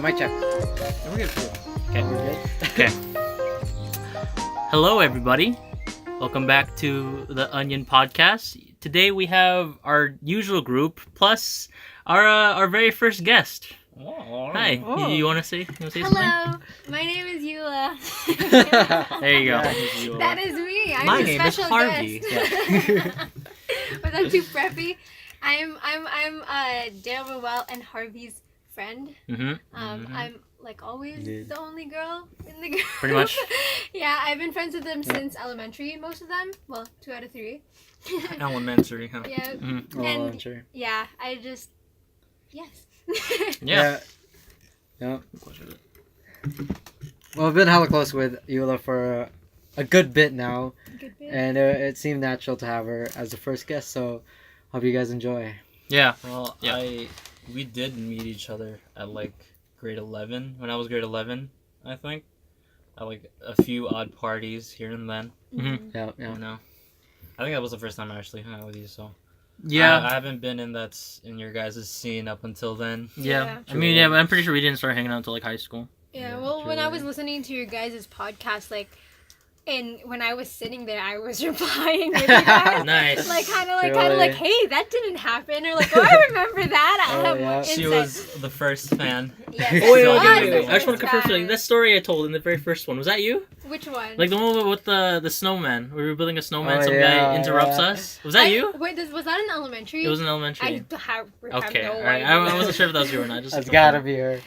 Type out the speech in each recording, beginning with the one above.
mic check. We're good. Okay, we're good. Okay. Hello, everybody. Welcome back to the Onion Podcast. Today we have our usual group plus our very first guest. Oh, Hi. Oh. You want to say something? Hello, my name is Eula. There you go. That is me. I'm My the name is special Harvey. guest. Was that too preppy? I'm Dale Rowell and Harvey's friend. Mhm. I'm like always Indeed. the only girl in the group. Pretty much. Yeah, I've been friends with them since elementary. Most of them. Well, 2 out of 3. Elementary, huh? Yeah. Mhm. Oh, And- I'm sure. Yeah. I just. Yes. Yeah. Yeah. Well, I've been hella close with Eula for a good bit now, Good bit. and it seemed natural to have her as the first guest. So, hope you guys enjoy. Yeah. Well, Yeah. we did meet each other at like grade 11. When I was grade 11, I think. At like a few odd parties here and then. Mhm. Yeah, yeah. You know. I think that was the first time I actually hung out with you. So Yeah. I haven't been in your guys' scene up until then. Yeah. Yeah. I mean, yeah, but I'm pretty sure we didn't start hanging out until like high school. Yeah, well, when I true. was listening to your guys' podcast, like, and when I was sitting there, I was replying with you guys. Nice. Like, kind Truly. of like, hey, that didn't happen. Or like, oh, I remember that. I Oh, have yeah. more She insight. was the first fan. Yes, Oh, wait, it wait, was wait, wait, the wait. I just want to first confirm something. time. That story I told in the very first one, was that you? Which one? Like the one with the snowman. We were building a snowman, Oh, some yeah, guy interrupts yeah. us. Was that you? Wait, was that in elementary? It was in elementary. I have Okay, no alright. idea. I wasn't sure if that was you or not. Just That's to gotta confirm. be her.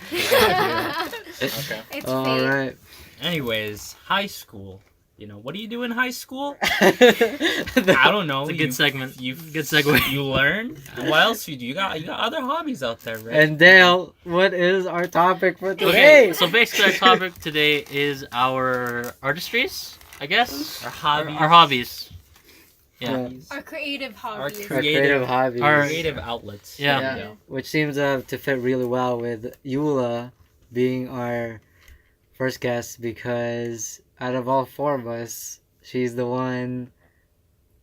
Okay. It's All fate. right. Anyways, high school. You know, what do you do in high school? I I don't know. It's a good segment. You Good segue. You learn. What else you do? You got other hobbies out there, right? And Dale, what is our topic for Okay, today? so basically our topic today is our artistries, I guess. Our hobbies. Our hobbies. Yeah. Our creative hobbies. Our creative- creative hobbies. Our- Creative outlets. Yeah. Yeah. Yeah. Which seems to fit really well with Eula being our first guest because out of all 4 of us, she's the one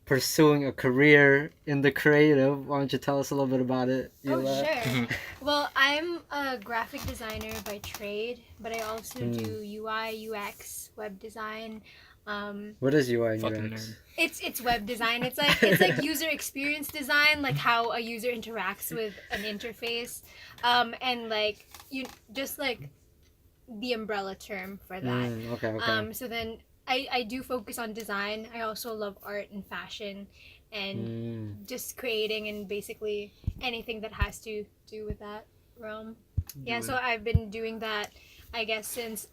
pursuing a career in the creative. Why don't you tell us a little bit about it, Oh, Eula? sure. Mhm. Well, I'm a graphic designer by trade, but I also Hmm. do UI, UX, web design. What is UI and Fucking UX? nerd. It's web design. It's like user experience design, like how a user interacts with an interface, and like you just like the umbrella term for that. Okay, okay. So then I do focus on design. I also love art and fashion, and just creating and basically anything that has to do with that realm. Yeah, so I've been doing that, I guess, since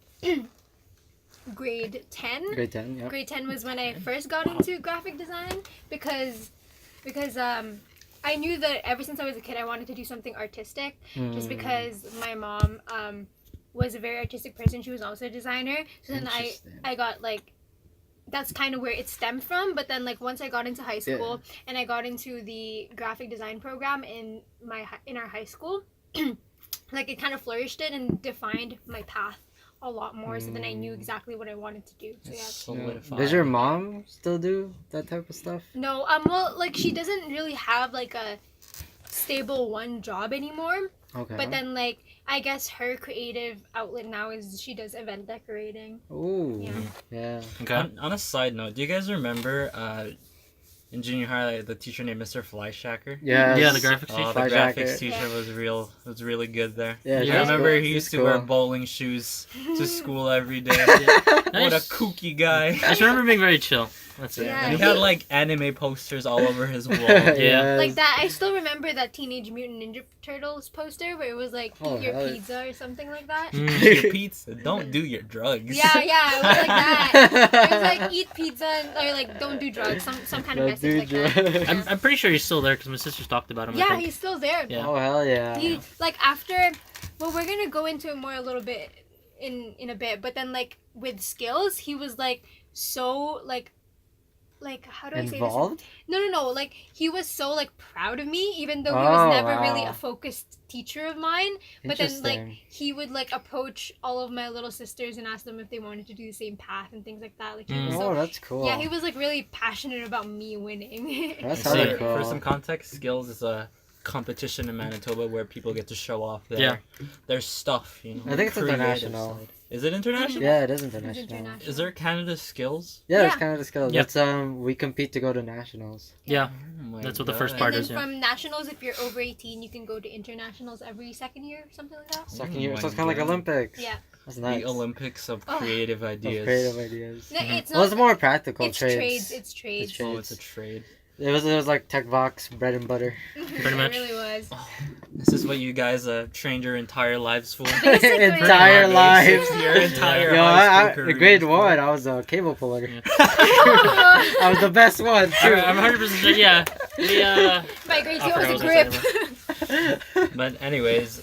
grade 10. Grade 10, yeah. Grade 10 was when I first got into graphic design because I knew that ever since I was a kid I wanted to do something artistic, just because my mom was a very artistic person. She was also a designer. So then Interesting. I got like, that's kind of where it stemmed from. But then like once I got into high school and I got into the graphic design program in our high school, like it kind of flourished it and defined my path a lot more. So then I knew exactly what I wanted to do. So yeah. Solidified. Does your mom still do that type of stuff? No, well, like she doesn't really have like a stable one job anymore. Okay. But then like I guess her creative outlet now is she does event decorating. Ooh. Yeah. Yeah. Okay. On a side note, do you guys remember in junior high the teacher named Mr. Flyshacker? Yes. Yeah, the graphics Oh, teacher. the Flyshacker. graphics teacher Yeah. was really good there. Yeah, Yeah, she's I remember cool. he She's used to cool. wear bowling shoes to school every day. What a Nice. kooky guy. I just remember being very chill. That's it. Yeah. He had like anime posters all over his wall. Yeah. Like that, I still remember that Teenage Mutant Ninja Turtles poster where it was like Oh, eat your hell yeah. pizza or something like that. Mm. Eat your pizza. Don't do your drugs. Yeah, it was like that. It was like eat pizza or like don't do drugs, some kind of Don't do message like that. drugs. I'm pretty sure he's still there because my sister's talked about him. I Yeah, think. he's still there. Yeah. Oh, hell yeah. He like after, well, we're gonna go into it more a little bit in a bit, but then like with skills, he was like so like how do I say this? Involved? No. Like he was so like proud of me, even though he was never really wow. a focused teacher of mine. But then like Interesting. he would like approach all of my little sisters and ask them if they wanted to do the same path and things like that. Like he was Oh, so that's cool. yeah, he was like really passionate about me winning. That's I see. hella cool. For some context, skills is a competition in Manitoba where people get to show off their stuff. You know, I think it's creative international. side. Is it international? Yeah, it is It's international. international. Is there Canada Skills? Yeah, it's Yeah. kind of the skill. Yep. That's we compete to go to nationals. Yeah. Oh my That's what the first God. part And is, then yeah. from nationals, if you're over 18, you can go to internationals every second year, something like that. Second Oh year, my so it's kind of like God. Olympics. Yeah. That's nice. The Olympics of Oh. creative Of ideas. creative ideas. No, it's Well, not. it's more practical It's trades. trades. It's trades. It's Oh, it's a trade. It was like tech box, bread and butter. Pretty much. It really was. This is what you guys trained your entire lives for. Basically. Entire lives. Your entire Yo, high school in career. grade 1, I was a cable puller. Yeah. I was the best one too. I'm 100% sure, yeah. We, By grade 2, I I was a forgot grip. But anyways,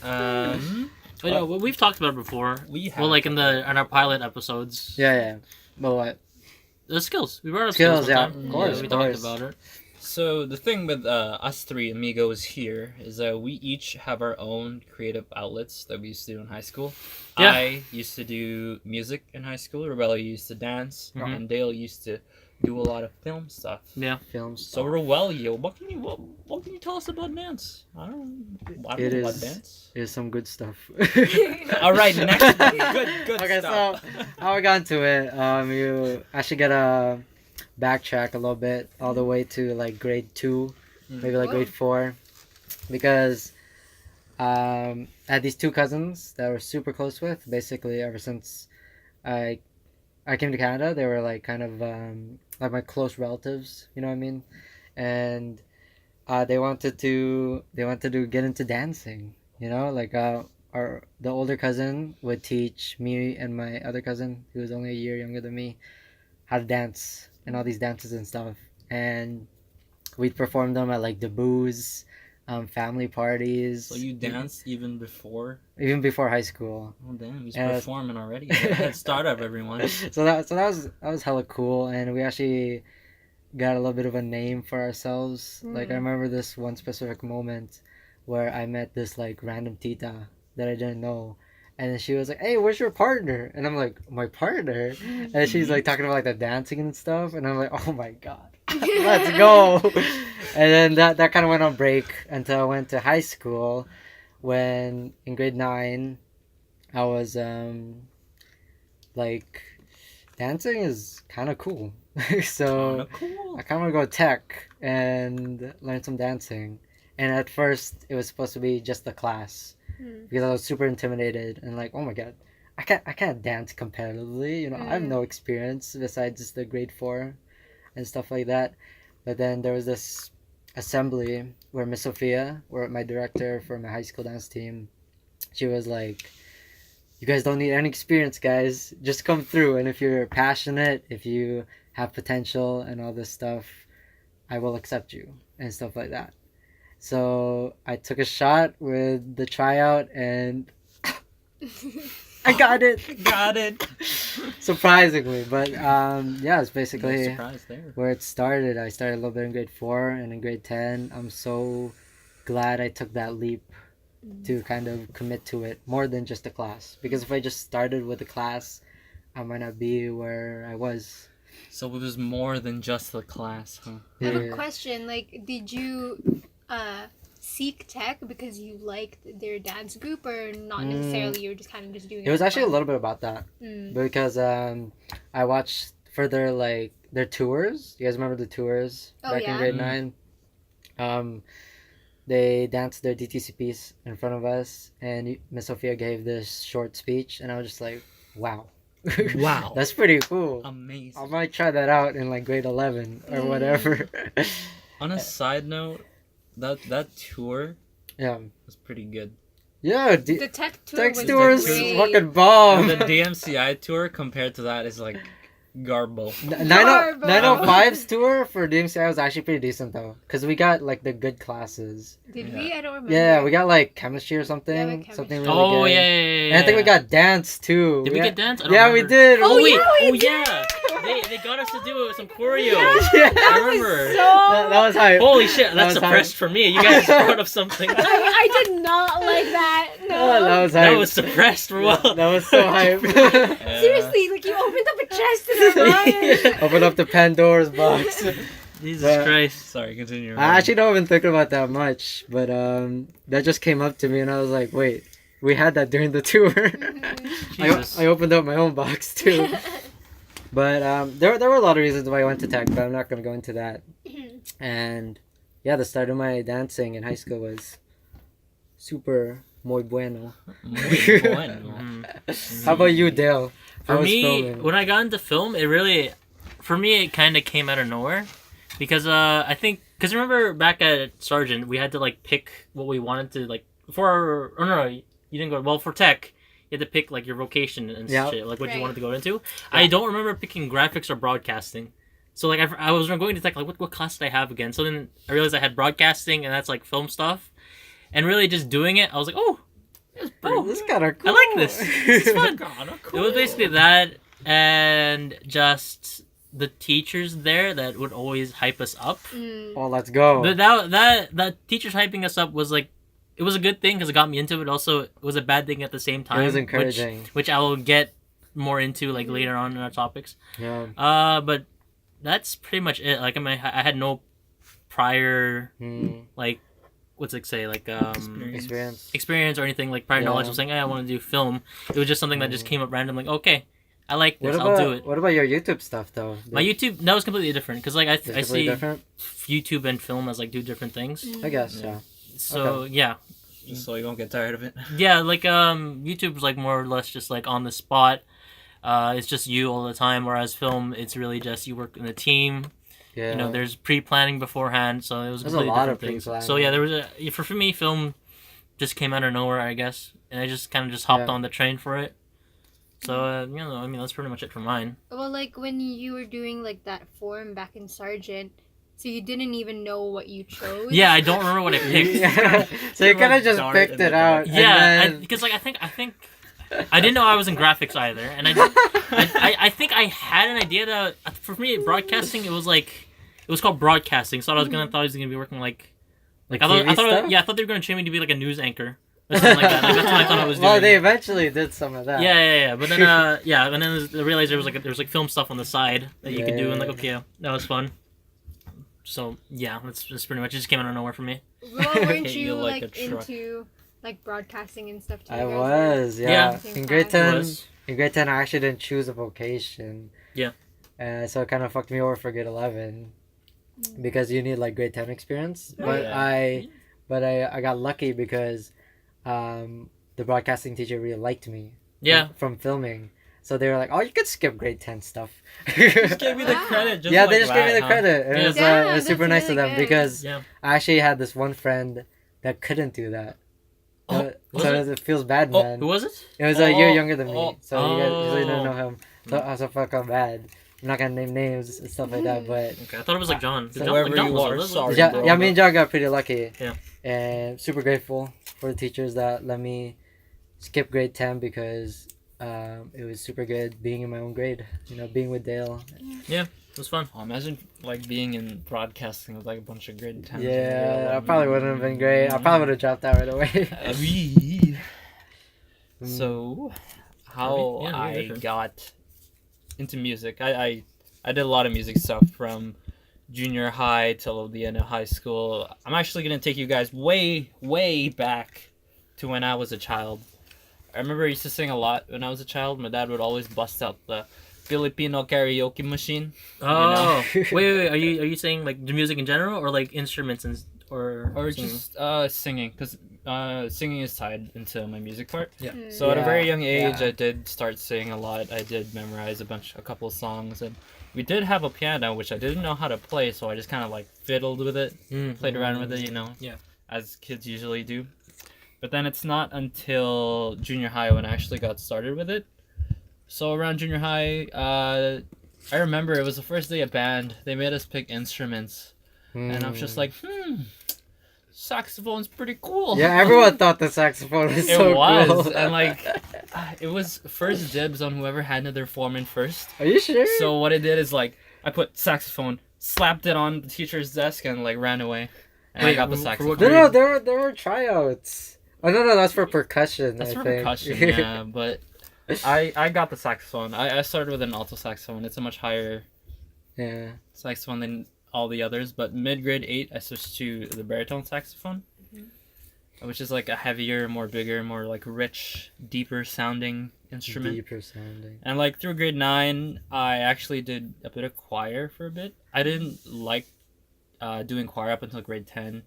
you know, we've talked about it before. we have Well, like in our pilot episodes. Yeah. But what? The skills. We brought up Skills, skills, yeah, one time. of course, we of talked course. about it. So the thing with us three amigos here is that we each have our own creative outlets that we used to do in high school. Yeah. I used to do music in high school. Rebecca used to dance, Mhm. and Dale used to do a lot of film stuff. Yeah. Films. So Roelio, what can you tell us about dance? I don't It know about is- dance. Here's some good stuff. All right, next one. Good Okay, stuff. so how I got into it, you actually gotta backtrack a little bit all the way to like grade 2, maybe like Whoa. grade 4, because I had these 2 cousins that I was super close with. Basically, ever since I came to Canada, they were like kind of like my close relatives. You know what I mean? And they wanted to get into dancing. You know, like the older cousin would teach me and my other cousin, who was only a year younger than me, how to dance and all these dances and stuff. And we'd perform them at like debuts, family parties. So you danced even before? even before high school. Oh damn, he's And- performing already. Head start up, everyone. So that was hella cool, and we actually got a little bit of a name for ourselves. Like I remember this one specific moment where I met this like random tita that I didn't know, and then she was like, "Hey, where's your partner?" And I'm like, "My partner?" And she's like talking about like the dancing and stuff, and I'm like, "Oh my god, let's go!" And then that kind of went on break until I went to high school, when in grade 9, I was like, dancing is kind of cool. So Cool. I kind of want to go tech and learn some dancing. And at first, it was supposed to be just the class because I was super intimidated and like, oh my god, I can't dance competitively. You know, I have no experience besides just the grade 4 and stuff like that. But then there was this assembly where Miss Sophia, or my director for my high school dance team, she was like, "You guys don't need any experience, guys. Just come through, and if you're passionate, if you have potential and all this stuff, I will accept you," and stuff like that. So I took a shot with the tryout, and I got it. Got it. Surprisingly, but yeah, it's No basically surprise there. where it started. I started a little bit in grade 4, and in grade 10, I'm so glad I took that leap to kind of commit to it more than just a class. Because if I just started with a class, I might not be where I was. So it was more than just the class, huh? I have a Yeah. question. Like, did you seek tech because you liked their dance group, or not necessarily? You were just kind of just doing it. It was for actually a fun? little bit about that. Because I watched further like their tours. You guys remember the tours Oh, back in yeah. grade 9? They danced their DTC piece in front of us, and Miss Sophia gave this short speech, and I was just like, wow. Wow. That's pretty cool. I Amazing. might try that out in like grade 11 or whatever. On a side note, that tour Yeah. was pretty good. Yeah, The tech tour Text was tour is great. fucking bomb. And the DMCI tour compared to that is like garbo. 905's tour for DMCI was actually pretty decent though, because we got like the good classes. Did Yeah. we? I don't remember. Yeah, we got like chemistry or something. Yeah, like Something chemistry. really Oh, good. yeah. And I think we got dance too. Did we get dance? I don't Yeah, we remember. did. Oh, wait. yeah, we Yeah. They got us to do some choreo. Yeah. I remember. That was hype. Holy shit, That that's was suppressed for me. You guys brought up something. I did not like that. No. Oh, that was hype. That was suppressed for what? That was so hype. Yeah. Seriously, like you opened up a chest in our mind. Open up the Pandora's box. Jesus But- Christ. Sorry, continue. I actually don't even think about that much, but that just came up to me, and I was like, wait, we had that during the tour. Jesus. I opened up my own box too. But there were a lot of reasons why I went to tech, but I'm not gonna go into that. And yeah, the start of my dancing in high school was super muy bueno. Muy bueno. Mhm. How about you, Dale? For How was me, filming? when I got into film, it kind of came out of nowhere, because I think, because remember back at Sargent, we had to like pick what we wanted to like for. Oh no, you didn't go. Well, for tech, you had to pick like your vocation and Yeah. shit, like what you Right. wanted to go into. I don't remember picking graphics or broadcasting. So like I was going to tech, like what class did I have again? So then I realized I had broadcasting, and that's like film stuff, and really just doing it, I was like, oh, This is kind of cool. I like this. This is fun. Kinda It was cool. basically that, and just the teachers there that would always hype us up. Mm. Oh, let's go. But that teachers hyping us up was like, it was a good thing because it got me into it. Also, it was a bad thing at the same time. It was encouraging. which I will get more into like later on in our topics. Yeah. But that's pretty much it. Like I had no prior like what's it say like experience or anything like prior Yeah. knowledge of saying, hey, I want to do film. It was just something that just came up random. Like, okay, I like this. What I'll about do it. what about your YouTube stuff though? My YouTube, that was completely different because like I Is it see completely different? YouTube and film as like do different things. I guess. Yeah. Yeah. So yeah, Just so you don't get tired of it. yeah, like YouTube is like more or less just like on the spot. It's just you all the time. Whereas film, it's really just you work in a team. Yeah. You know, there's pre-planning beforehand, so it was There's a completely lot of different things. pre-planning. So yeah, there was for me, film just came out of nowhere, I guess, and I just kind of just hopped Yeah. on the train for it. So you know, I mean, that's pretty much it for mine. Well, like when you were doing like that form back in Sargent, so you didn't even know what you chose. Yeah, I don't remember what I picked. Yeah. So you kind of just Dart picked in the it out. dark. and Yeah, then- because like I think I didn't know I was in graphics either, and I think I had an idea that for me broadcasting it was called broadcasting, so I thought I was gonna be working like I thought TV stuff? I thought they were gonna train me to be like a news anchor or something like that. Like, that's what I thought I was doing. Well, they eventually did some of that. Yeah. But then and then I realized there was like film stuff on the side that you could do, and like okay, yeah, that was fun. So yeah, that's pretty much it. Just came out of nowhere for me. Well, weren't Hit you you like like a truck. into like broadcasting and stuff too? I You guys was. Yeah. Yeah. In grade It 10, was. in grade 10, I actually didn't choose a vocation. Yeah. So it kind of fucked me over for grade 11 because you need like grade 10 experience. But Yeah. I got lucky because the broadcasting teacher really liked me. Yeah. From filming. So they were like, "Oh, you could skip grade 10 stuff." Just gave me the credit. Just yeah, like they just gave me that, the huh? credit. It Yeah. was, Yeah, it was super that's nice of really them good. because Yeah. I actually had this one friend that couldn't do that. Oh, was So it? it feels bad, Oh, man. who was it? It was a year Oh, younger than me, oh, so you guys usually don't know oh. him. So fuck, I'm bad. I'm not gonna name names and stuff like that, but Okay, I thought it was like John. So John, wherever John you was are, it. sorry. yeah, bro, yeah, me but- and John got pretty lucky. Yeah. And super grateful for the teachers that let me skip grade 10 because it was super good being in my own grade. You know, being with Dale. It was fun. Oh, imagine like being in broadcasting with like a bunch of grade 10s. Yeah, I probably wouldn't have been great. I probably would have dropped out right away. So, how Yeah, I different. got into music, I did a lot of music stuff from junior high till the end of high school. I'm actually gonna take you guys way back to when I was a child. I remember I used to sing a lot when I was a child. My dad would always bust out the Filipino karaoke machine. Oh, wait. Are you saying like the music in general, or like instruments or singing? Just singing, because singing is tied into my music part. Yeah. So at a very young age, Yeah. I did start singing a lot. I did memorize a couple of songs, and we did have a piano, which I didn't know how to play, so I just kind of like fiddled with it, played around with it, Yeah. as kids usually do. But then it's not until junior high when I actually got started with it. So around junior high, I remember it was the first day of band. They made us pick instruments, and I was just like, saxophone's pretty cool. Yeah, everyone thought the saxophone was It so was, cool. and like, it was first dibs on whoever handed their form in first. Are you sure? So what I did is like, I put saxophone, slapped it on the teacher's desk, and like ran away. And I Wait, got the for saxophone. what No, there were tryouts. Oh no, that's for percussion. That's I for think. percussion, yeah. But I got the saxophone. I started with an alto saxophone. It's a much higher Yeah. saxophone than all the others, but mid-grade 8, I switched to the baritone saxophone, which is like a heavier, more bigger, more like rich, deeper sounding instrument. Deeper sounding. And like through grade 9, I actually did a bit of choir for a bit. I didn't like doing choir up until grade 10.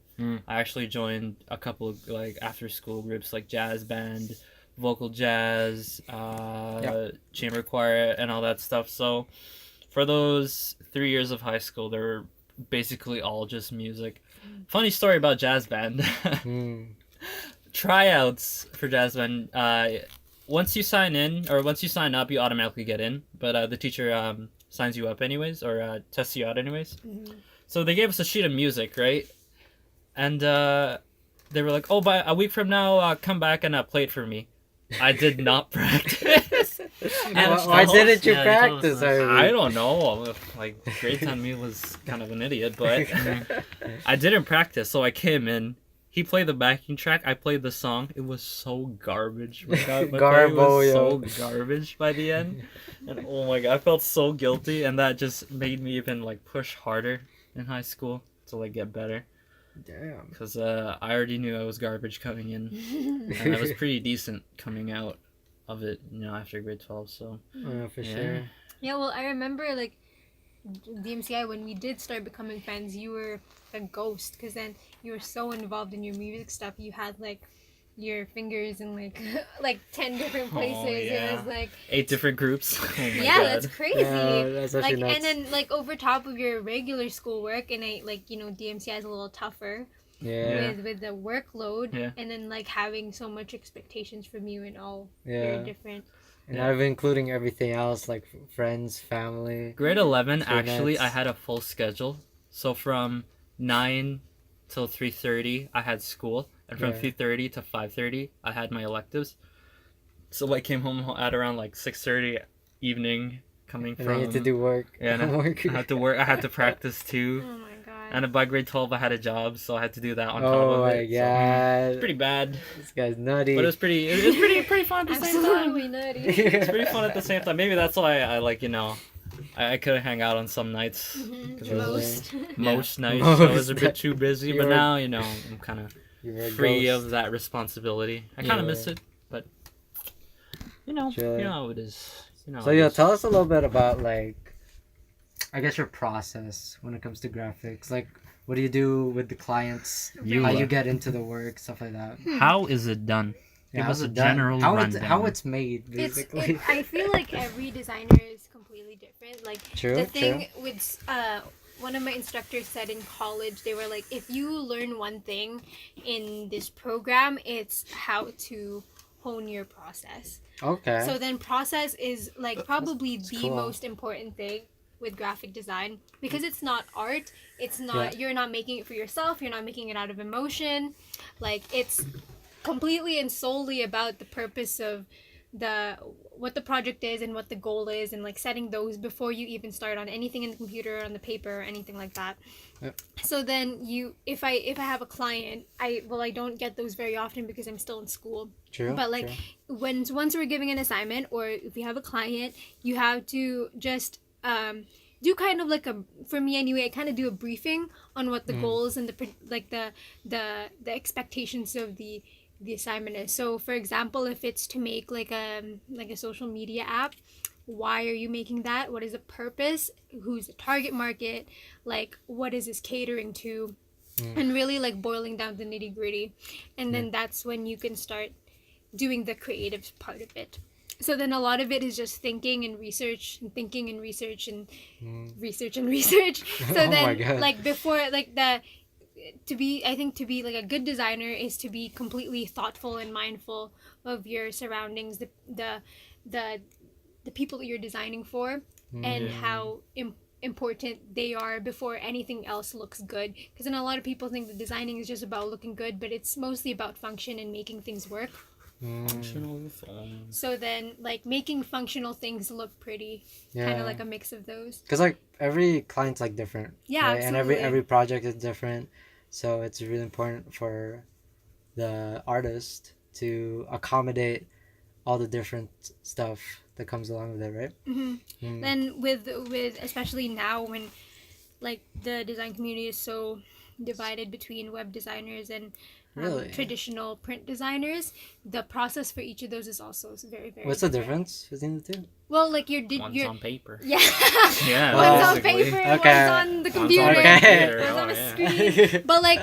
I actually joined a couple of like after school groups like jazz band, vocal jazz, chamber choir, and all that stuff. So for those 3 years of high school, they were basically all just music. Funny story about jazz band. Tryouts for jazz band. Once you sign in or once you sign up, you automatically get in. But the teacher signs you up anyways or tests you out anyways. So they gave us a sheet of music, right? And they were like, "Oh, by a week from now, come back and play it for me." I did not practice. Why didn't you practice? I don't know. Like grade 10 me was kind of an idiot, but I didn't practice. So I came in. He played the backing track. I played the song. It was so garbage. My God, my part was so garbage by the end. And oh my God, I felt so guilty, and that just made me even like push harder in high school to like get better. Damn. Because I already knew I was garbage coming in, and I was pretty decent coming out of it, you know, after grade 12. So for sure. Yeah, well, I remember like DMCI when we did start becoming friends. You were a ghost because then you were so involved in your music stuff. You had like your fingers in like 10 different places. It was like 8 different groups. Oh my yeah, God. that's crazy. Yeah, that's like nuts. and then like over top of your regular schoolwork, and I like DMCI is a little tougher. With the workload, and then like having so much expectations from you and all your different. And not even including everything else like friends, family. Grade 11, actually, I had a full schedule. So from 9 till 3:30, I had school. And from 3:30 to 5:30, I had my electives. So I came home at around like 6:30 evening, coming from... And you had to do work. Yeah, and I had to work. I had to practice too. Oh my God. And by grade 12, I had a job, so I had to do that on top of it. Oh my God. So, it's pretty bad. This guy's nutty. But it was pretty fun at the same time. Absolutely nutty. It's pretty fun at the same time. Maybe that's why I like, I could hang out on some nights. Most nights. I was a bit too busy, but now, I'm kind of free of that responsibility. I kind of miss it, but, you know how it is. So, tell us a little bit about, like, I guess your process when it comes to graphics. Like, what do you do with the clients? How you get into the work, stuff like that. How is it done? Give us a general rundown. How it's made, basically. I feel like every designer is completely different. Like, the thing with one of my instructors said in college, they were like, if you learn one thing in this program, it's how to hone your process. Okay. So then process is like probably the most important thing with graphic design, because it's not art. It's not you're not making it for yourself. You're not making it out of emotion. Like, it's completely and solely about the purpose of what the project is and what the goal is, and like setting those before you even start on anything in the computer or on the paper or anything like that. Yep. So then if I have a client, I don't get those very often because I'm still in school. True. But like once we're giving an assignment, or if you have a client, you have to just do kind of like for me anyway, I kind of do a briefing on what the goals and the expectations of the assignment is. So for example, if it's to make like a social media app, why are you making that? What is the purpose? Who's the target market? Like, what is this catering to? And really like boiling down the nitty gritty. And then that's when you can start doing the creative part of it. So then a lot of it is just thinking and research and thinking and research and research and research. So then like before like to be like a good designer is to be completely thoughtful and mindful of your surroundings, the people that you're designing for, and how important they are before anything else looks good. Because then a lot of people think that designing is just about looking good, but it's mostly about function and making things work. So then like making functional things look pretty, kind of like a mix of those. Because like every client's like different. Yeah, right? absolutely. And every project is different. So it's really important for the artist to accommodate all the different stuff that comes along with it, right? Then with especially now when like the design community is so divided between web designers and Really? traditional print designers. The process for each of those is also very, very What's the different. difference between the two? Well, like One's on paper. yeah. Yeah, One's on basically. paper, Okay. one's on the One's on computer, Okay. one's on a yeah. screen. But like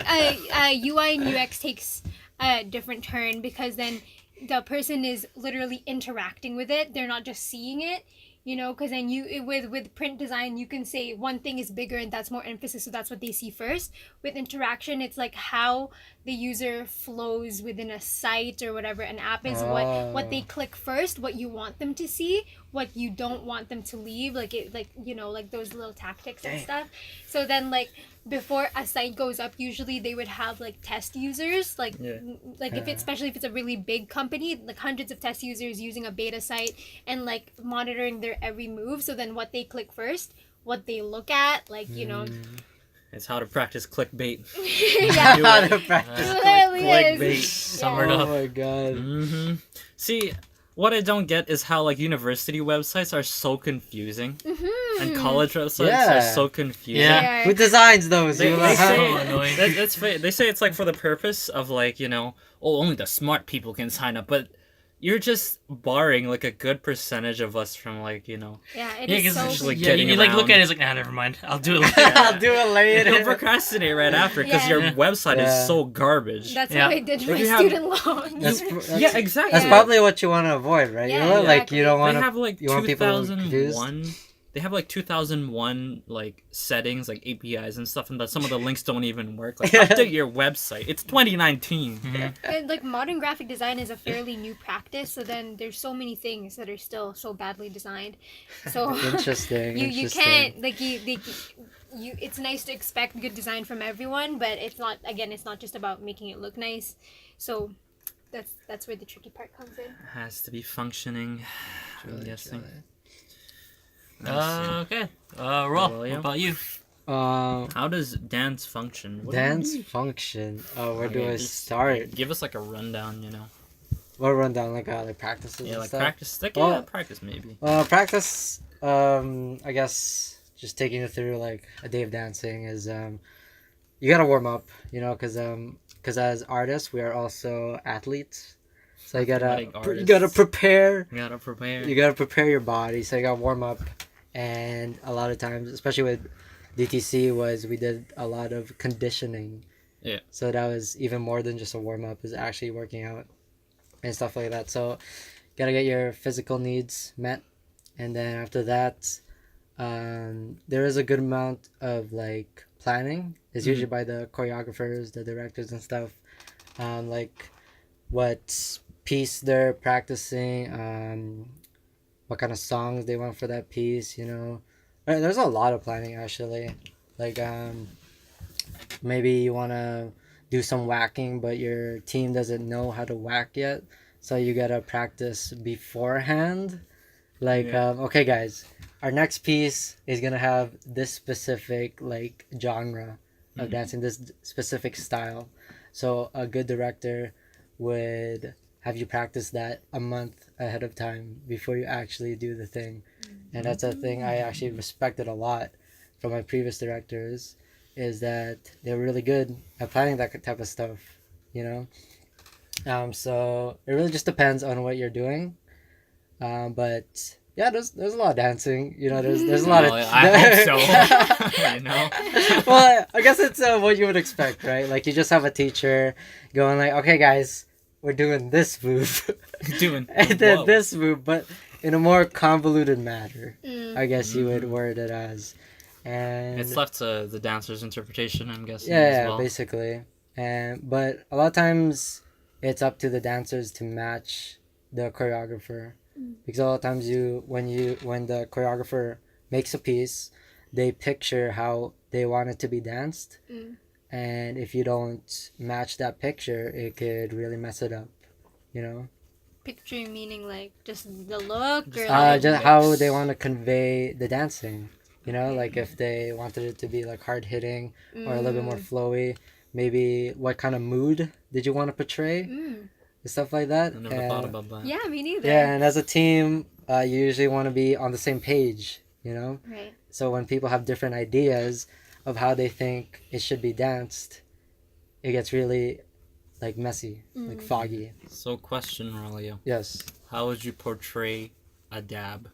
UI and UX takes a different turn, because then the person is literally interacting with it. They're not just seeing it, you know, because then with print design, you can say one thing is bigger and that's more emphasis, so that's what they see first. With interaction, it's like how the user flows within a site or whatever an app is, what they click first, what you want them to see, what you don't want them to leave, like it, like, you know, like those little tactics and stuff. So then, like, before a site goes up, usually they would have like test users, like if it's, especially if it's a really big company, like hundreds of test users using a beta site and like monitoring their every move. So then what they click first, what they look at, like, you know. It's how to practice clickbait. Yeah. How to practice It literally clickbait. is. Summed Oh up. my god. Mm-hmm. See, what I don't get is how like university websites are so confusing and college websites Yeah. are so confusing. Yeah. Who designs those? They, You they know? say annoying. they say it's like for the purpose of like, you know, oh, only the smart people can sign up, but you're just barring like a good percentage of us from like, you know. Yeah, it Yeah, is because so actually yeah, getting you like look around. at it, it's like, nah, never mind. I'll do it later. I'll do it later. You'll procrastinate right after because Yeah. your website Yeah. is so garbage. That's Yeah. how I did If my you have- student loans. Yeah, exactly. That's Yeah. probably what you want to avoid, right? Yeah, you know, like exactly. you don't They want to. have like you want people to be 2001. They have like 2001 like settings, like APIs and stuff, and that some of the links don't even work. Like update your website. It's 2019. And like modern graphic design is a fairly new practice, so then there's so many things that are still so badly designed. So Interesting. you interesting. can't like you it's nice to expect good design from everyone, but it's not just about making it look nice. So that's where the tricky part comes in. Has to be functioning. I'm guessing. Okay. Roll. Well, yeah. What about you? How does dance function? What do you Dance mean? function. Oh, where do Okay, I just start? Give us like a rundown, you know. What rundown? Like practices Yeah, and like stuff. practice. Like, Well- yeah, practice maybe. Practice. I guess just taking you through like a day of dancing is you gotta warm up, you know, because as artists we are also athletes, so you Athletic gotta artists. prepare. You gotta prepare. You gotta prepare your body, so you gotta warm up, and a lot of times, especially with DTC, was we did a lot of conditioning. Yeah. So that was even more than just a warm up; is actually working out and stuff like that. So, gotta get your physical needs met, and then after that, there is a good amount of like planning. It's usually by the choreographers, the directors, and stuff. Like what piece they're practicing, what kind of songs they want for that piece, you know. There's a lot of planning actually. Like maybe you want to do some whacking, but your team doesn't know how to whack yet, so you gotta practice beforehand. Like Yeah. okay guys, our next piece is gonna have this specific like genre of dancing, this specific style. So a good director would have you practice that a month ahead of time before you actually do the thing. And that's a thing I actually respected a lot from my previous directors, is that they're really good at planning that type of stuff, you know. So it really just depends on what you're doing, but yeah, there's a lot of dancing, you know. There's a lot of. Well, I hope so. You know. Well, I guess it's what you would expect, right? Like you just have a teacher going like, okay guys, we're doing this move Doing. and then whoa. this move, but in a more convoluted manner, Mm. I guess you would word it as. And It's left to the dancer's interpretation, I'm guessing. yeah, as well. basically. But a lot of times it's up to the dancers to match the choreographer, because a lot of times when the choreographer makes a piece, they picture how they want it to be danced, and if you don't match that picture, it could really mess it up, you know. Picture meaning like just the look, or Just like how they want to convey the dancing, you know, like if they wanted it to be like hard hitting or a little bit more flowy, maybe what kind of mood did you want to portray, stuff like that. I never thought about that. Yeah, me neither. Yeah, and as a team, you usually want to be on the same page, you know. Right. So when people have different ideas of how they think it should be danced, it gets really like messy, like foggy. So, question, Aurelio. Yes. How would you portray a dab?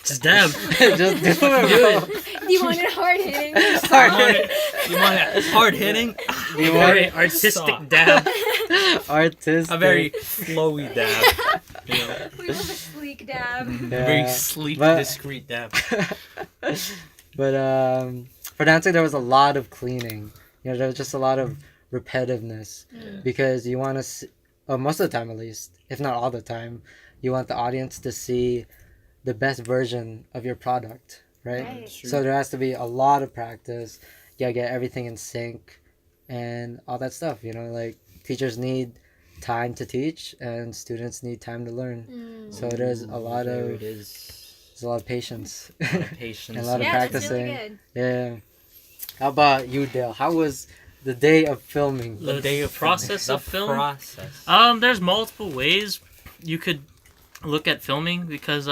Just dab. Just do it, bro. Do you want it hard hitting? You want it hard hitting? Do you want Very it artistic dab. artistic? A very flowy dab. You know? We love a sleek dab. Very sleek, But- discreet dab. But for dancing, there was a lot of cleaning. You know, there was just a lot of repetitiveness because you want to, most of the time at least, if not all the time, you want the audience to see the best version of your product, right? Right. So there has to be a lot of practice. You gotta get everything in sync and all that stuff. You know, like teachers need time to teach and students need time to learn. So there's a lot There of it is. there's a lot of patience. A lot of patience. And a lot of Yeah, that's practicing. really good. Yeah. How about you, Dale? How was the day of filming? The day of process the of film. process. There's multiple ways you could look at filming because a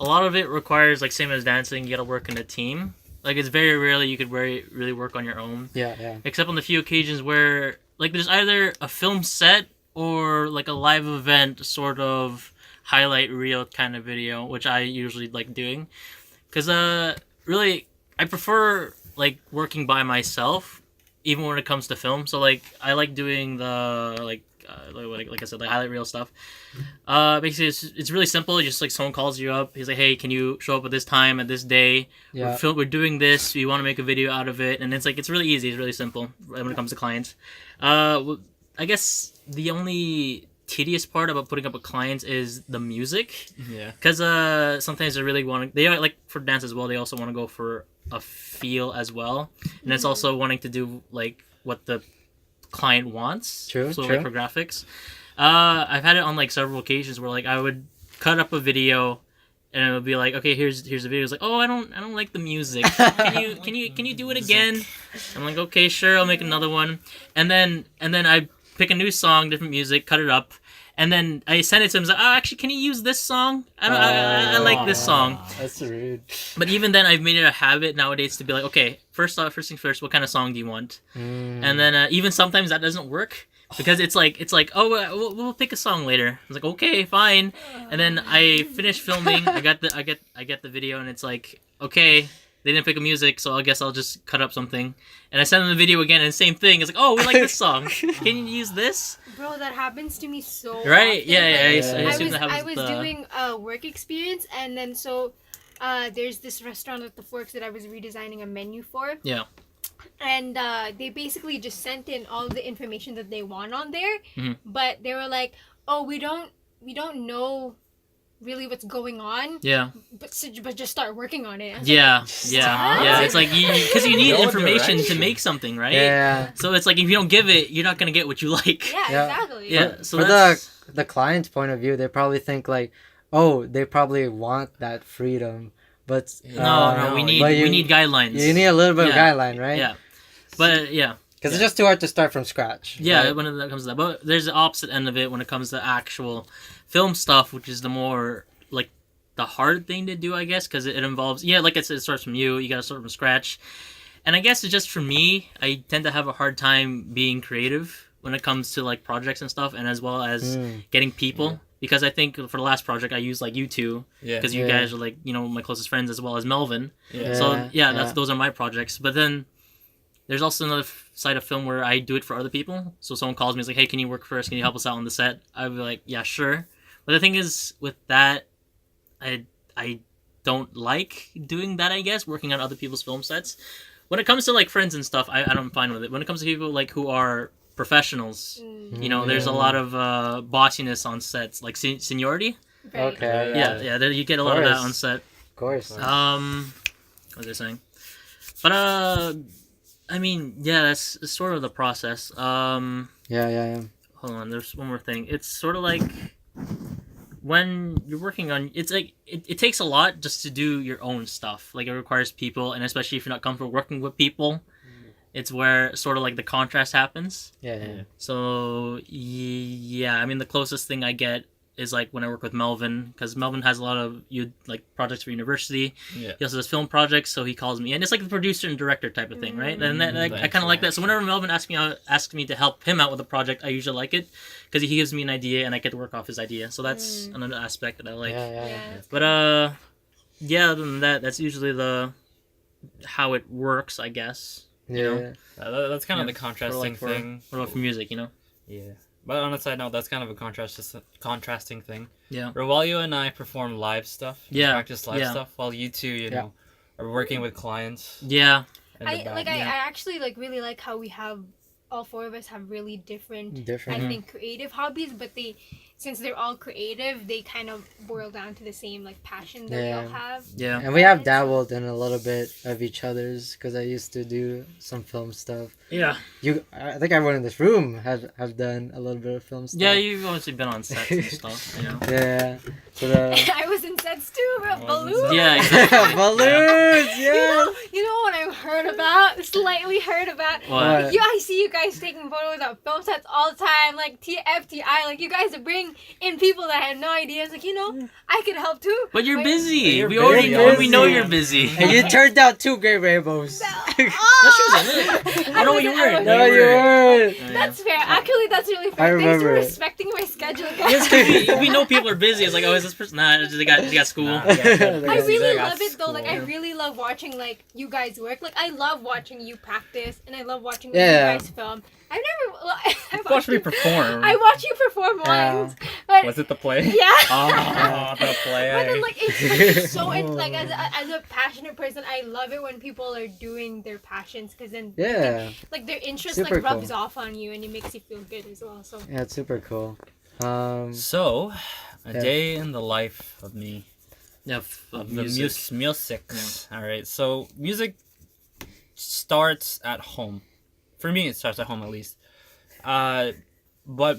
lot of it requires, like, same as dancing, you gotta work in a team. Like, it's very rarely you could really work on your own, Yeah. except on the few occasions where, like, there's either a film set or like a live event sort of highlight reel kind of video, which I usually like doing because really I prefer like working by myself even when it comes to film. So like I like doing the like I said, the highlight reel stuff. Basically it's really simple. Just like someone calls you up, he's like, hey, can you show up at this time at this day? Yeah. We're doing this, we want to make a video out of it. And it's like, it's really easy, it's really simple when it comes to clients. I guess the only tedious part about putting up with clients is the music, Yeah. because sometimes they really want to, they are like, for dance as well, they also want to go for a feel as well, and it's also wanting to do like what the client wants. True, So true. like for graphics, I've had it on like several occasions where like I would cut up a video and it would be like, okay, here's the video. It's like, oh, I don't like the music. Can you do it again? I'm like, okay, sure, I'll make another one. And then I pick a new song, different music, cut it up, and then I send it to him. He's like, oh, actually, can you use this song? I like this song. That's rude. But even then, I've made it a habit nowadays to be like, okay, first things first, what kind of song do you want? And then even sometimes that doesn't work because it's like, oh, we'll pick a song later. I was like, okay, fine. And then I finish filming. I get the video, and it's like, okay, they didn't pick a music, so I guess I'll just cut up something. And I send them the video again, and same thing. It's like, oh, we like this song. Can you use this? Bro, that happens to me so Right? often. Yeah. Like, I assume that I happens was with the... doing a work experience, and then so there's this restaurant at the Forks that I was redesigning a menu for. Yeah. And they basically just sent in all the information that they want on there, but they were like, "Oh, we don't know really what's going on, Yeah. but just start working on it." I was Yeah. Stop. It's like because you need No information to direction. make something, right? Yeah. So it's like if you don't give it, you're not gonna get what you like. Yeah, Yeah. exactly. Yeah. So For that's the client's point of view, they probably think like, oh, they probably want that freedom, but no. We need but we need guidelines. you need a little bit Yeah. of guideline, right? Yeah. But yeah. Because it's just too hard to start from scratch. Yeah, right? when it comes to that. But there's the opposite end of it when it comes to actual film stuff, which is the more like the hard thing to do, I guess, because it involves, like I said, it starts from you. You got to start from scratch. And I guess it's just for me, I tend to have a hard time being creative when it comes to like projects and stuff, and as well as getting people. Because I think for the last project, I used like you two, because you Yeah. guys are like, my closest friends, as well as Melvin. Yeah. So those are my projects. But then there's also another side of film where I do it for other people. So someone calls me, is like, hey, can you work for us? Can you help us out on the set? I'd be like, yeah, sure. But the thing is, with that, I don't like doing that, I guess, working on other people's film sets. When it comes to like friends and stuff, I don't fine with it. When it comes to people like who are professionals, there's a lot of bossiness on sets, like seniority. Right. Okay. Yeah, you get a lot of that course. on set. Of course. What was I saying? But I mean, yeah, that's sort of the process. Yeah. Hold on, there's one more thing. It's sort of like when you're working on, it's like it takes a lot just to do your own stuff. Like it requires people, and especially if you're not comfortable working with people, it's where sort of like the contrast happens. Yeah. So yeah, I mean the closest thing I get is like when I work with Melvin, because Melvin has a lot of projects for university. Yeah. He also does film projects, so he calls me, and it's like the producer and director type of thing, right? And I kind of like that. So whenever Melvin asks me to help him out with a project, I usually like it because he gives me an idea and I get to work off his idea. So that's another aspect that I like. Yeah. But other than that, that's usually how it works, I guess. Yeah. You know? That's kind of the contrasting thing. What about for music, you know? Yeah. But on a side note, that's kind of a contrasting thing. Yeah. Rogelio and I perform live stuff. Yeah. Practice live stuff, while you two, you know, are working with clients. Yeah. I actually like really like how we have all four of us have really different. I think creative hobbies, but since they're all creative, they kind of boil down to the same like passion that we all have. Yeah. And we have dabbled in a little bit of each other's because I used to do some film stuff. Yeah. I think everyone in this room have done a little bit of film stuff. Yeah, you've obviously been on sets and stuff, you know. Yeah. So I was in sets too, about balloons. Yeah, exactly. balloons. Yeah. You know what slightly heard about? What? Yeah, I see you guys taking photos of film sets all the time, like TFTI. Like you guys bring in people that had no idea. It's like, I could help too. But you're busy. You're We already know. busy. We know you're busy. And you turned out 2 great rainbows. I know what you were. No, you weren't. That's fair. Actually, that's really fair. I Thanks for remember it. respecting my schedule, guys. Yes, because we know people are busy. It's like, oh, is this person? Nah, they got school. I really love it though. Like I really love watching like you guys work. Like I love watching you practice, and I love watching you guys film. I've Watch me perform. I watch you perform once, but Was it the play? yeah. Oh, the play. But then, like, it's so like as a passionate person, I love it when people are doing their passions because then like their interest Super rubs cool. off on you and it makes you feel good as well. So Yeah, it's super cool. So, a day in the life of me. Yeah, Of the music. All right. So music starts at home. For me, it starts at home at least. But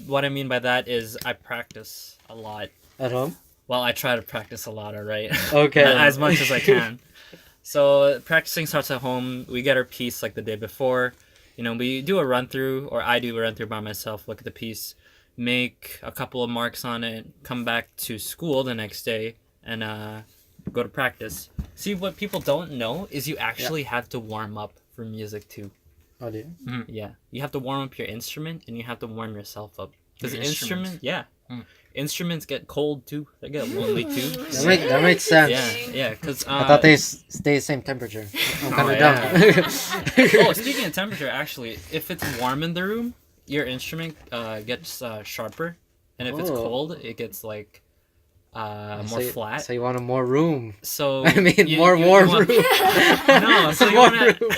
what I mean by that is I practice a lot. At home? Well, I try to practice a lot. All right. Okay. As much as I can. So practicing starts at home. We get our piece like the day before. We do a run through, or I do a run through by myself. Look at the piece, make a couple of marks on it, come back to school the next day, and go to practice. See, what people don't know is you actually have to warm up for music too. Oh, do you? Mm-hmm. Yeah, you have to warm up your instrument and you have to warm yourself up. Because Your instruments, Mm. instruments get cold too. They get lonely too. That makes sense. Yeah. Because I thought they stay the same temperature. I'm kind of dumb. Oh, speaking of temperature, actually, if it's warm in the room, your instrument gets sharper, and if it's cold, it gets like more flat. So you want more room. So I mean, more warm room. No, so you More want room.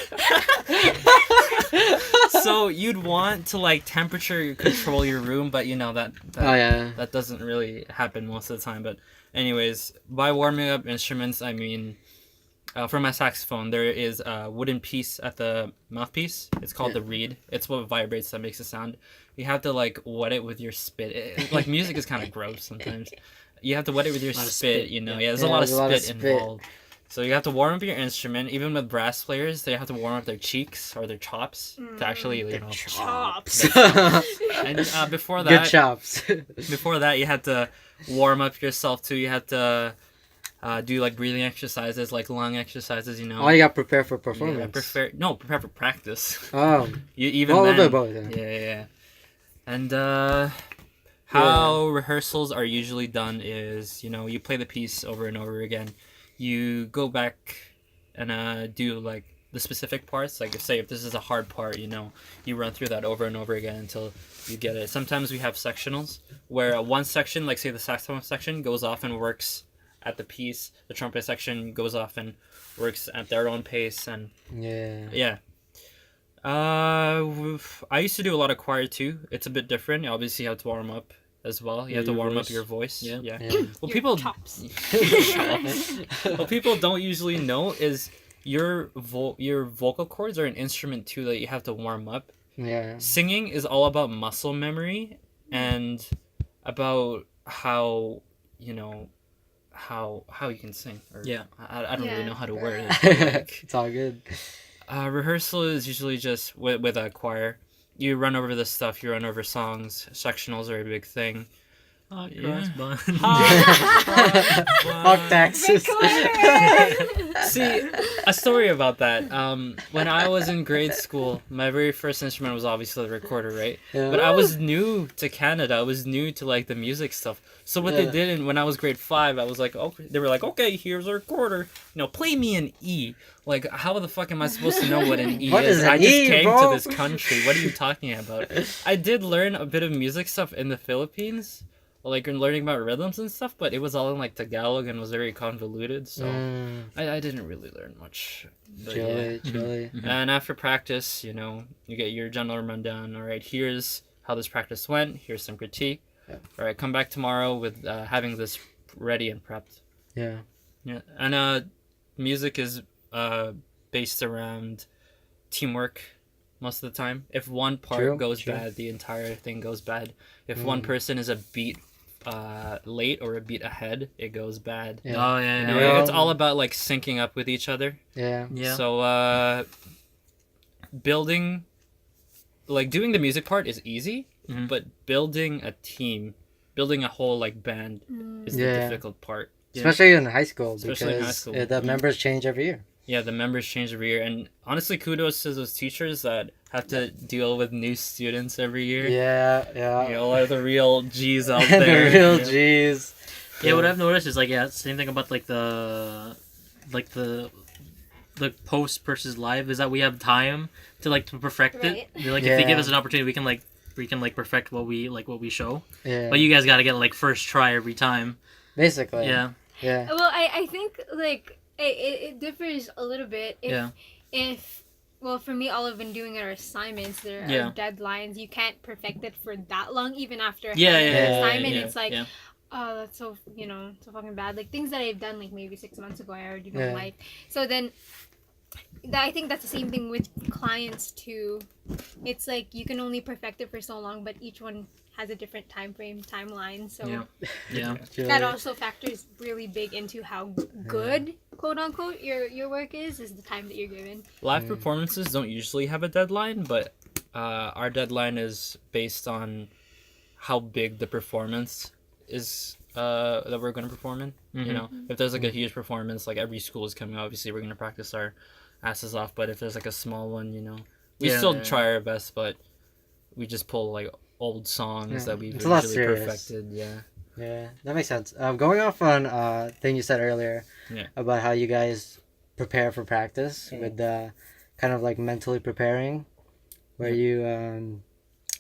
So you'd want to like temperature control your room, but that doesn't really happen most of the time. But anyways, by warming up instruments, I mean for my saxophone there is a wooden piece at the mouthpiece. It's called the reed. It's what vibrates that makes a sound. You have to like wet it with your spit. Like music is kind of gross sometimes. You have to wet it with your spit. There's a lot of spit involved. So you have to warm up your instrument. Even with brass players, they have to warm up their cheeks or their chops to actually, chops. And before that, Good chops. before that, you had to warm up yourself too. You had to do like breathing exercises, like lung exercises. Oh, you got prepared for performance. Yeah, prepare for practice. Oh. Then. Yeah. And how rehearsals are usually done is, you play the piece over and over again. You go back and do like the specific parts. Like if this is a hard part, you run through that over and over again until you get it. Sometimes we have sectionals where one section, like say the saxophone section, goes off and works at the piece. The trumpet section goes off and works at their own pace. And yeah. I used to do a lot of choir too. It's a bit different. Obviously, you have to warm up as well. You have to warm up your voice. Yeah. Well, people chops. What people don't usually know is your vocal cords are an instrument too that you have to warm up. Yeah. Singing is all about muscle memory and about how how you can sing. Or, I don't really know how to word it. Like, it's all good. Rehearsal is usually just with a choir. You run over the stuff. You run over songs. Sectionals are a big thing. Hot Yeah. cross bun. Fuck taxes. See, a story about that. When I was in grade school, my very first instrument was obviously the recorder, right? Yeah. But I was new to Canada. I was new to like the music stuff. So what they Yeah. did, when I was grade 5, I was like, okay, they were like, okay, here's a recorder. Play me an E. Like, how the fuck am I supposed to know what an E What is? is an I just E, came bro? to this country. What are you talking about? I did learn a bit of music stuff in the Philippines, like learning about rhythms and stuff, but it was all in like Tagalog and was very convoluted. So I didn't really learn much. But yeah. Chili. And after practice, you get your general rundown. All right, here's how this practice went. Here's some critique. Yeah. All right, come back tomorrow with having this ready and prepped. Yeah. Yeah, and music is based around teamwork most of the time. If one part goes bad, the entire thing goes bad. If one person is a beat late or a beat ahead, it goes bad. Yeah. Oh yeah. It's all about like syncing up with each other. Yeah. Yeah. So building, like doing the music part is easy, Mhm. but building a team, building a whole like band is the Yeah. difficult part. Especially in high school, Especially in high because school. the members change every year. Yeah, the members change every year, and honestly, kudos to those teachers that have to deal with new students every year. Yeah. All the real G's out The there. real you know? G's. Yeah, what I've noticed is like same thing about like the post versus live is that we have time to perfect Right. it. Like if they give Yeah. us an opportunity, we can perfect what we show. Yeah. But you guys got to get first try every time. Basically. Yeah. Yeah. Well, I think like it differs a little bit. If well, for me, all I've been doing are assignments. There Yeah. are deadlines. You can't perfect it for that long, even after Yeah, having yeah, an yeah, assignment. yeah, It's like, yeah. oh, that's so so fucking bad. Like things that I've done like maybe 6 months ago, I already don't Yeah. like. So then, I think that's the same thing with clients too. It's like you can only perfect it for so long, but each one has a different timeline. So Yeah. that also factors really big into how good, quote unquote, your work is the time that you're given. Live performances don't usually have a deadline, but our deadline is based on how big the performance is that we're going to perform in. Mhm. If there's like a huge performance, like every school is coming, obviously we're going to practice our asses off. But if there's like a small one, we still try our best, but we just pull like old songs that we've It's a lot usually serious. perfected. Yeah, that makes sense. Going off on thing you said earlier about how you guys prepare for practice with the kind of like mentally preparing, where you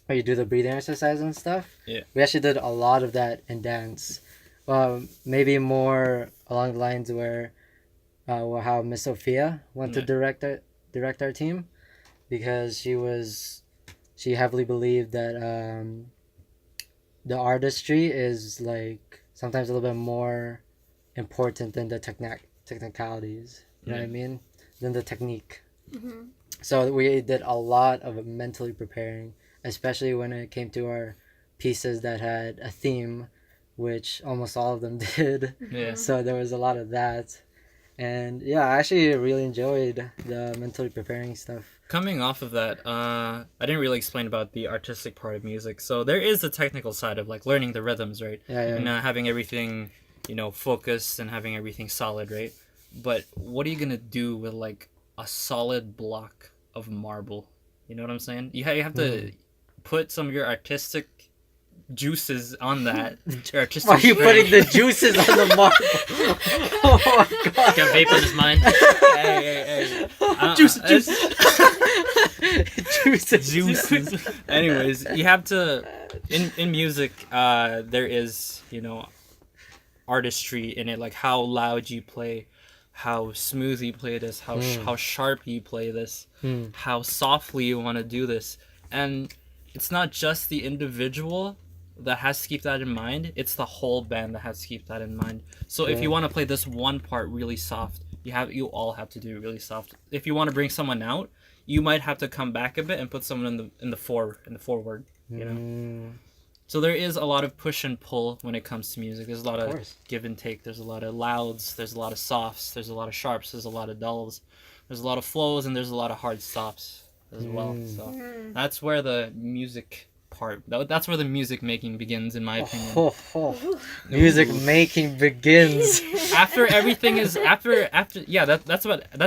do the breathing exercise and stuff. Yeah. We actually did a lot of that in dance. Maybe more along the lines where how Miss Sophia went to direct our team, because she heavily believed that the artistry is like sometimes a little bit more important than the technicalities. You know what I mean? Than the technique. Mm-hmm. So we did a lot of mentally preparing, especially when it came to our pieces that had a theme, which almost all of them did. Yeah. So there was a lot of that. And yeah, I actually really enjoyed the mentally preparing stuff. Coming off of that, I didn't really explain about the artistic part of music. So there is the technical side of like learning the rhythms, right? Yeah. And having everything, focused and having everything solid, right? But what are you gonna do with like a solid block of marble? You know what I'm saying? You have to put some of your artistic juices on that. Your artistic Why are you strength. putting the juices on the marble? Oh my god. Got vape on his mind. Hey. Juices. Juices. Anyways, you have to in music. There is artistry in it, like how loud you play, how smooth you play this, how sharp you play this, how softly you want to do this, and it's not just the individual that has to keep that in mind. It's the whole band that has to keep that in mind. So if you want to play this one part really soft, you all have to do it really soft. If you want to bring someone out, you might have to come back a bit and put someone in the forward. So there is a lot of push and pull when it comes to music. There's a lot of give and take. There's a lot of louds. There's a lot of softs. There's a lot of sharps. There's a lot of dulls. There's a lot of flows, and there's a lot of hard stops as well. So that's where the music part. That's where the music making begins, in my opinion. Music making begins. After everything is that's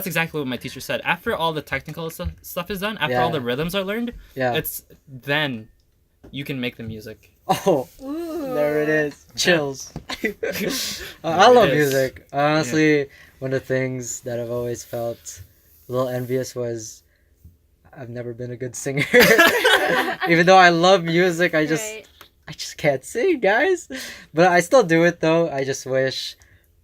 exactly what my teacher said. After all the technical stuff is done, after all the rhythms are learned, it's then you can make the music. Oh, there it is. Chills. I love music. Honestly, one of the things that I've always felt a little envious was I've never been a good singer. Even though I love music, I just can't sing, guys. But I still do it though. I just wish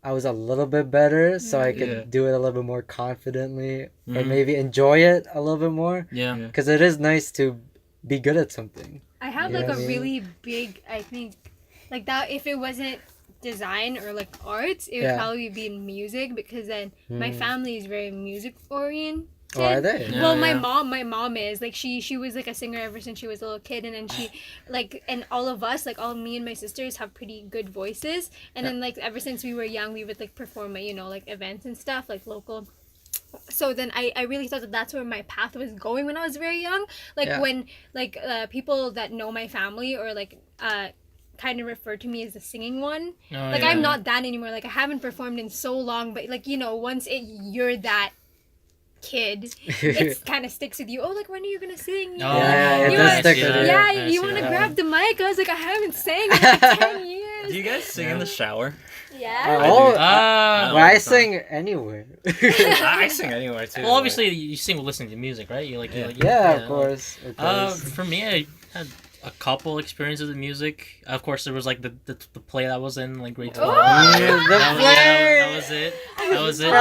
I was a little bit better so I could do it a little bit more confidently or maybe enjoy it a little bit more. Yeah. Because it is nice to be good at something. I have like a really big, I think, like that if it wasn't design or like arts, it would probably be in music because then my family is very music oriented. Oh, are they? Yeah, Well, my mom is like she was like a singer ever since she was a little kid, and then she like, and all of us, like all me and my sisters have pretty good voices, and then like ever since we were young we would like perform at, you know, like events and stuff like local. So then I really thought that that's where my path was going when I was very young, like when like people that know my family or like kind of refer to me as the singing one. I'm not that anymore, like I haven't performed in so long, but like, you know, once you're that kid, it kind of sticks with you. Oh, like when are you gonna sing? You it does stick with you. Yeah, you want to grab the mic. I was like, I haven't sang in like 10 years. Do you guys sing in the shower? Yeah. I sing anywhere. I sing anywhere too. Well, obviously you sing listening to music, right? Of course. For me, I had a couple experiences with music. Of course, there was like the play that was in like grade 12. That was it. That was it.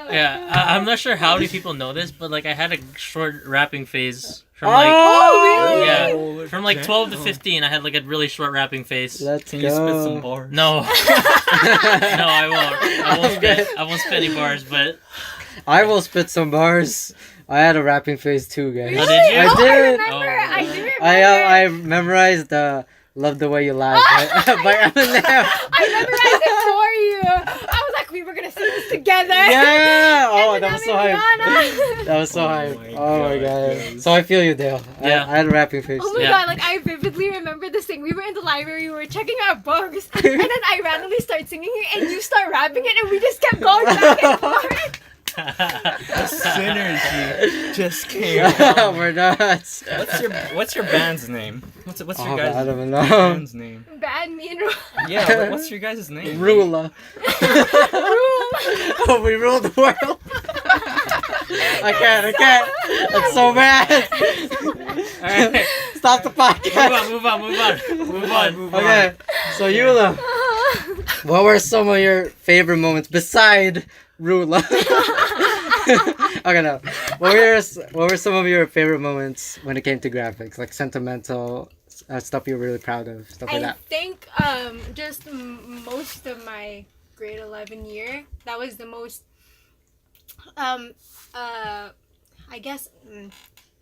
I'm not sure how many people know this, but like I had a short rapping phase from like from like 12 to 15. I had like a really short rapping phase. Can you spit some bars? No, no, I won't. I won't spit any bars, but I will spit some bars. I had a rapping phase too, guys. Oh, did you? I did. I do remember. I memorized "Love the Way You Lie" by Eminem. I memorized it for you. I was like, we were gonna sing this together. Yeah. Oh, Eminem that was so and hype. Rihanna. That was so hype. Oh my god. So I feel you, Dale. Yeah. I had a rapping phase. Oh my god, like I vividly remember this thing. We were in the library, we were checking our books, and then I randomly start singing it, and you start rapping it, and we just kept going back and forth. Synergy just came. We're nuts. What's your band's name? What's your guys' I don't know. band's name? Bad, me and Rule. Yeah, what's your guys' name? Rula. Oh, we rule the world. I can't. That's so bad. Alright. Stop the podcast. Move on. Okay, so Eula, what were some of your favorite moments beside Rula? Okay, no. What were some of your favorite moments when it came to graphics, like sentimental stuff you're really proud of, stuff like I that? think just most of my grade 11 year, that was the most I guess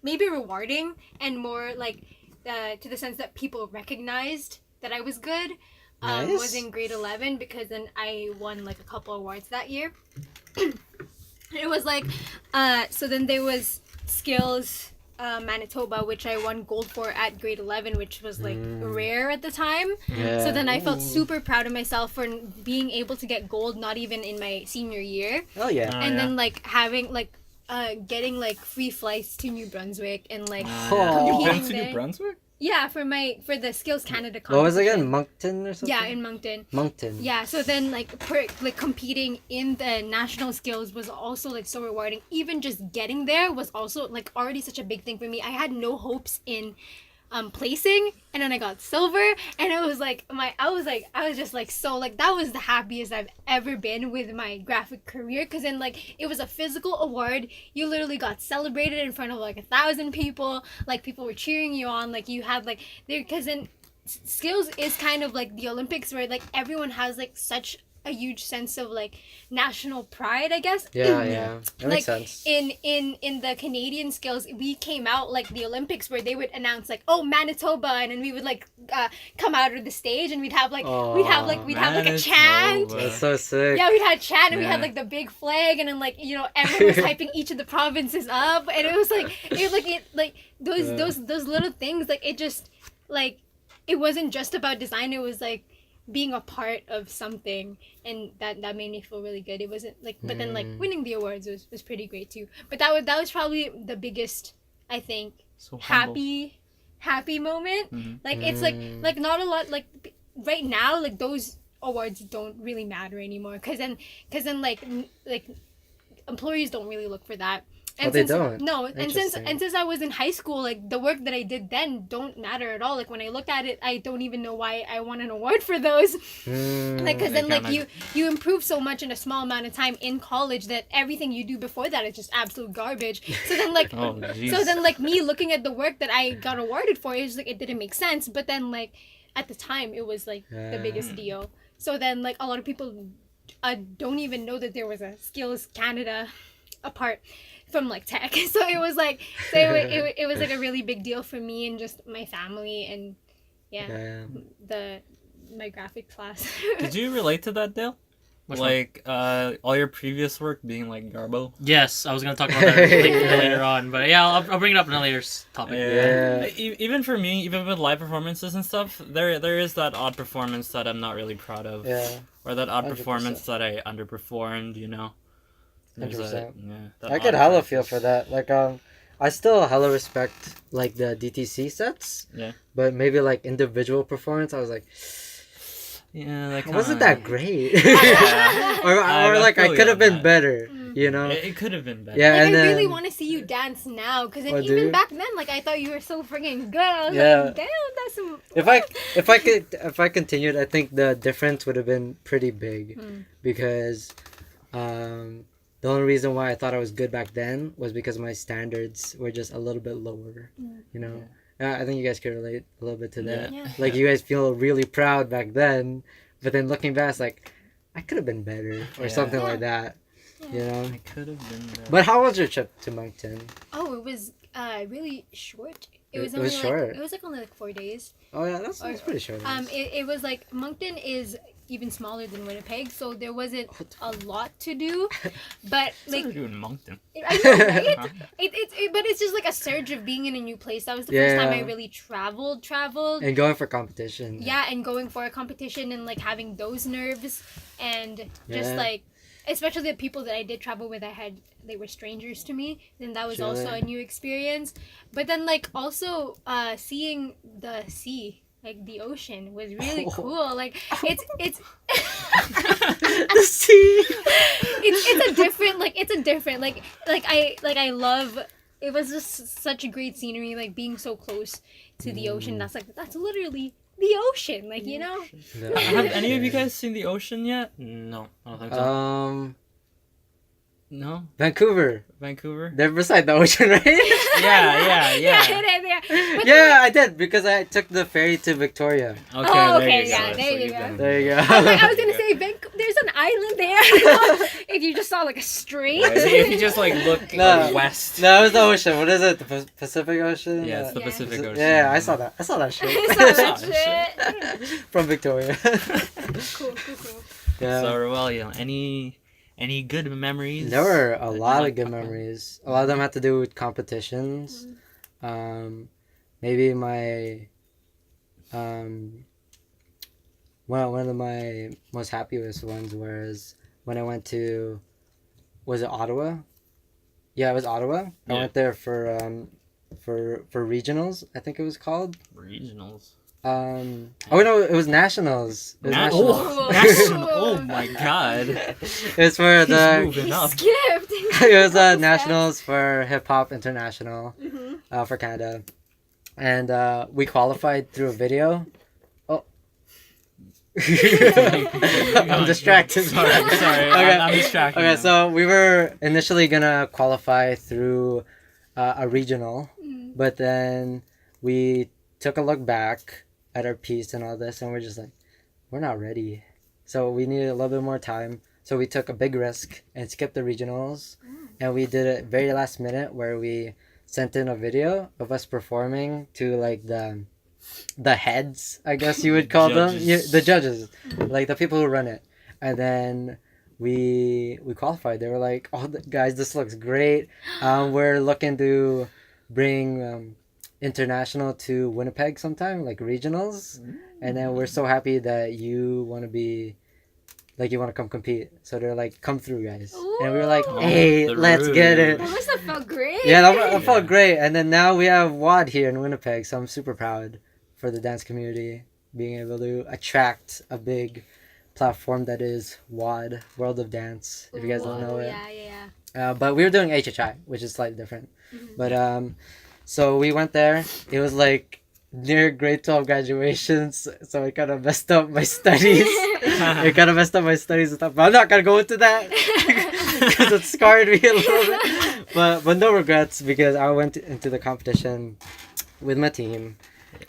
maybe rewarding and more like to the sense that people recognized that I was good. Nice. Was in grade 11 because then I won like a couple awards that year. It was like so then there was skills Manitoba, which I won gold for at grade 11, which was like rare at the time. Yeah. So then I felt super proud of myself for being able to get gold not even in my senior year. Oh yeah. And then like having like getting like free flights to New Brunswick and like You've competing been to there. New Brunswick? Yeah, for the Skills Canada competition. What was it again? Moncton or something? Yeah, in Moncton. Moncton. Yeah, so then like competing in the national skills was also like so rewarding. Even just getting there was also like already such a big thing for me. I had no hopes in placing, and then I got silver, and it was like I was just like so like that was the happiest I've ever been with my graphic career, because then like it was a physical award. You literally got celebrated in front of like 1,000 people, like people were cheering you on, like you had like there, because then skills is kind of like the Olympics where like everyone has like such a huge sense of like national pride, I guess. Yeah. That makes Like, sense. in the Canadian skills, we came out like the Olympics where they would announce like, oh, Manitoba, and then we would like come out of the stage and we'd have like a chant. Manitoba. That's so sick. Yeah, we had chant and we had Yeah. like the big flag, and then like everyone was hyping each of the provinces up, and it was like those little things, like it just like it wasn't just about design. It was like being a part of something, and that made me feel really good. It wasn't like, but then like winning the awards was pretty great too. But that was probably the biggest, I think, So humble. happy moment. Mhm. Like it's like not a lot, like right now, like those awards don't really matter anymore, because then like employers don't really look for that. And Oh, they since, don't? No, and Interesting. since I was in high school, like the work that I did then don't matter at all. Like when I look at it, I don't even know why I won an award for those. Like, because then like you improve so much in a small amount of time in college that everything you do before that is just absolute garbage. So then like Oh, jeez. so then like me looking at the work that I got awarded for, it's like it didn't make sense. But then like at the time it was like the biggest deal. So then like a lot of people don't even know that there was a Skills Canada apart from like tech. So it was like it was like a really big deal for me and just my family, and my graphic class. Did you relate to that, Dale? Which one? Like all your previous work being like garbo. Yes, I was gonna talk about that later on, but yeah, I'll bring it up in a later topic. Yeah. Even for me, even with live performances and stuff, there is that odd performance that I'm not really proud of, Yeah. or that odd 100%. performance that I underperformed. You know. There's 100%. that I could odd hella feel practice. for that. Like I still hella respect like the DTC sets. Yeah. But maybe like individual performance, I was like, Yeah, like it wasn't that great. Yeah. or I like I feel you could have on been that. better. You know. It could have been better. Yeah, Like, and I then really want to see you dance now, because Oh, even dude. back then, like I thought you were so freaking good. I was Yeah. like, damn, that's some. if I continued, I think the difference would have been pretty big, because the only reason why I thought I was good back then was because my standards were just a little bit lower. You know, I think you guys could relate a little bit to that. Yeah. Like you guys feel really proud back then, but then looking back, it's like I could have been better or Yeah. something Yeah. like that. You know. I could have been better. But how was your trip to Moncton? Oh, it was really short. It was It only was short. It was like only like 4 days. Oh yeah, that's pretty short. It was like Moncton is even smaller than Winnipeg, so there wasn't a lot to do. But Like like you in Moncton. I know, right? But it's just like a surge of being in a new place. That was the first time I Yeah. really traveled. And going for competition. Yeah, and going for a competition and like having those nerves, and just Yeah. like, especially the people that I did travel with, they were strangers to me. Then that was also Sure. a new experience. But then like also seeing the sea, like the ocean, was really cool. Like it's The sea. it's a different I love. It was just such a great scenery, like being so close to the ocean. That's literally the ocean, like, you know. Have any of you guys seen the ocean yet? No, I don't think so. No, Vancouver. Vancouver. They're beside the ocean, right? Yeah. But Yeah, I did because I took the ferry to Victoria. Okay, Oh, there okay, you yeah, go. there you you've go. been- There you go. I was gonna say, there's an island there. If you just saw like a strait. Right, if you just like look No. west. No, it was the ocean. What is it? The Pacific Ocean? Yeah, it's the Yeah. Pacific Ocean. Yeah, I saw that. I saw that shit. I saw that Saw shit. From Victoria. Cool. Yeah. So, Aurelio, any good memories? There were a that you lot like of good talking about? memories. A lot of them had to do with competitions. Maybe my one of my most happiest ones was when I went to, was it Ottawa? Yeah, it was Ottawa. I Yeah. went there for regionals, I think it was called. Regionals. Oh no, it was nationals. It was nationals. Oh, national. Oh my god. It's for He's the moving up. Skipped. it was nationals for Hip Hop International for Canada, and we qualified through a video. Oh, I'm distracted. Sorry. Okay. I'm distracted. Okay, so we were initially gonna qualify through a regional, but then we took a look back at our piece and all this, and we're just like, we're not ready. so we needed a little bit more time. So we took a big risk and skipped the regionals, and we did it very last minute where we sent in a video of us performing to like the heads, I guess you would call them, the judges, like the people who run it, and then we qualified. They were like, "Oh, guys, this looks great. We're looking to bring international to Winnipeg sometime, like regionals, and then we're so happy that you want to be." Like, you want to come compete. So they're like, come through, guys. And we were like, hey, let's get it. That must have felt great. Yeah, that felt great. And then now we have WAD here in Winnipeg. So I'm super proud for the dance community being able to attract a big platform that is WAD, World of Dance, if you guys don't know it. Yeah. But we were doing HHI, which is slightly different. But so we went there. It was like near grade 12 graduations, so it kind of messed up my studies. It kind of messed up my studies and stuff, but I'm not gonna go into that because it scarred me a little bit. But no regrets, because I went into the competition with my team,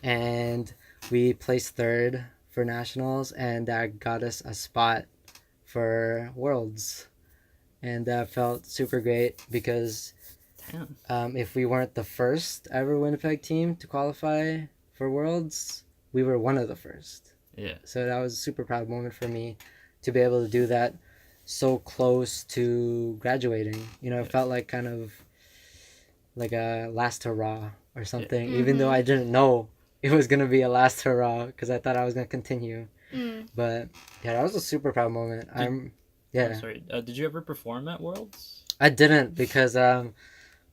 and we placed third for nationals, and that got us a spot for worlds, and that felt super great because if we weren't the first ever Winnipeg team to qualify for worlds, we were one of the first. Yeah. So that was a super proud moment for me to be able to do that so close to graduating. You know, it felt like kind of like a last hurrah or something, even though I didn't know it was going to be a last hurrah because I thought I was going to continue. But yeah, that was a super proud moment. I'm sorry. Did you ever perform at Worlds? I didn't because I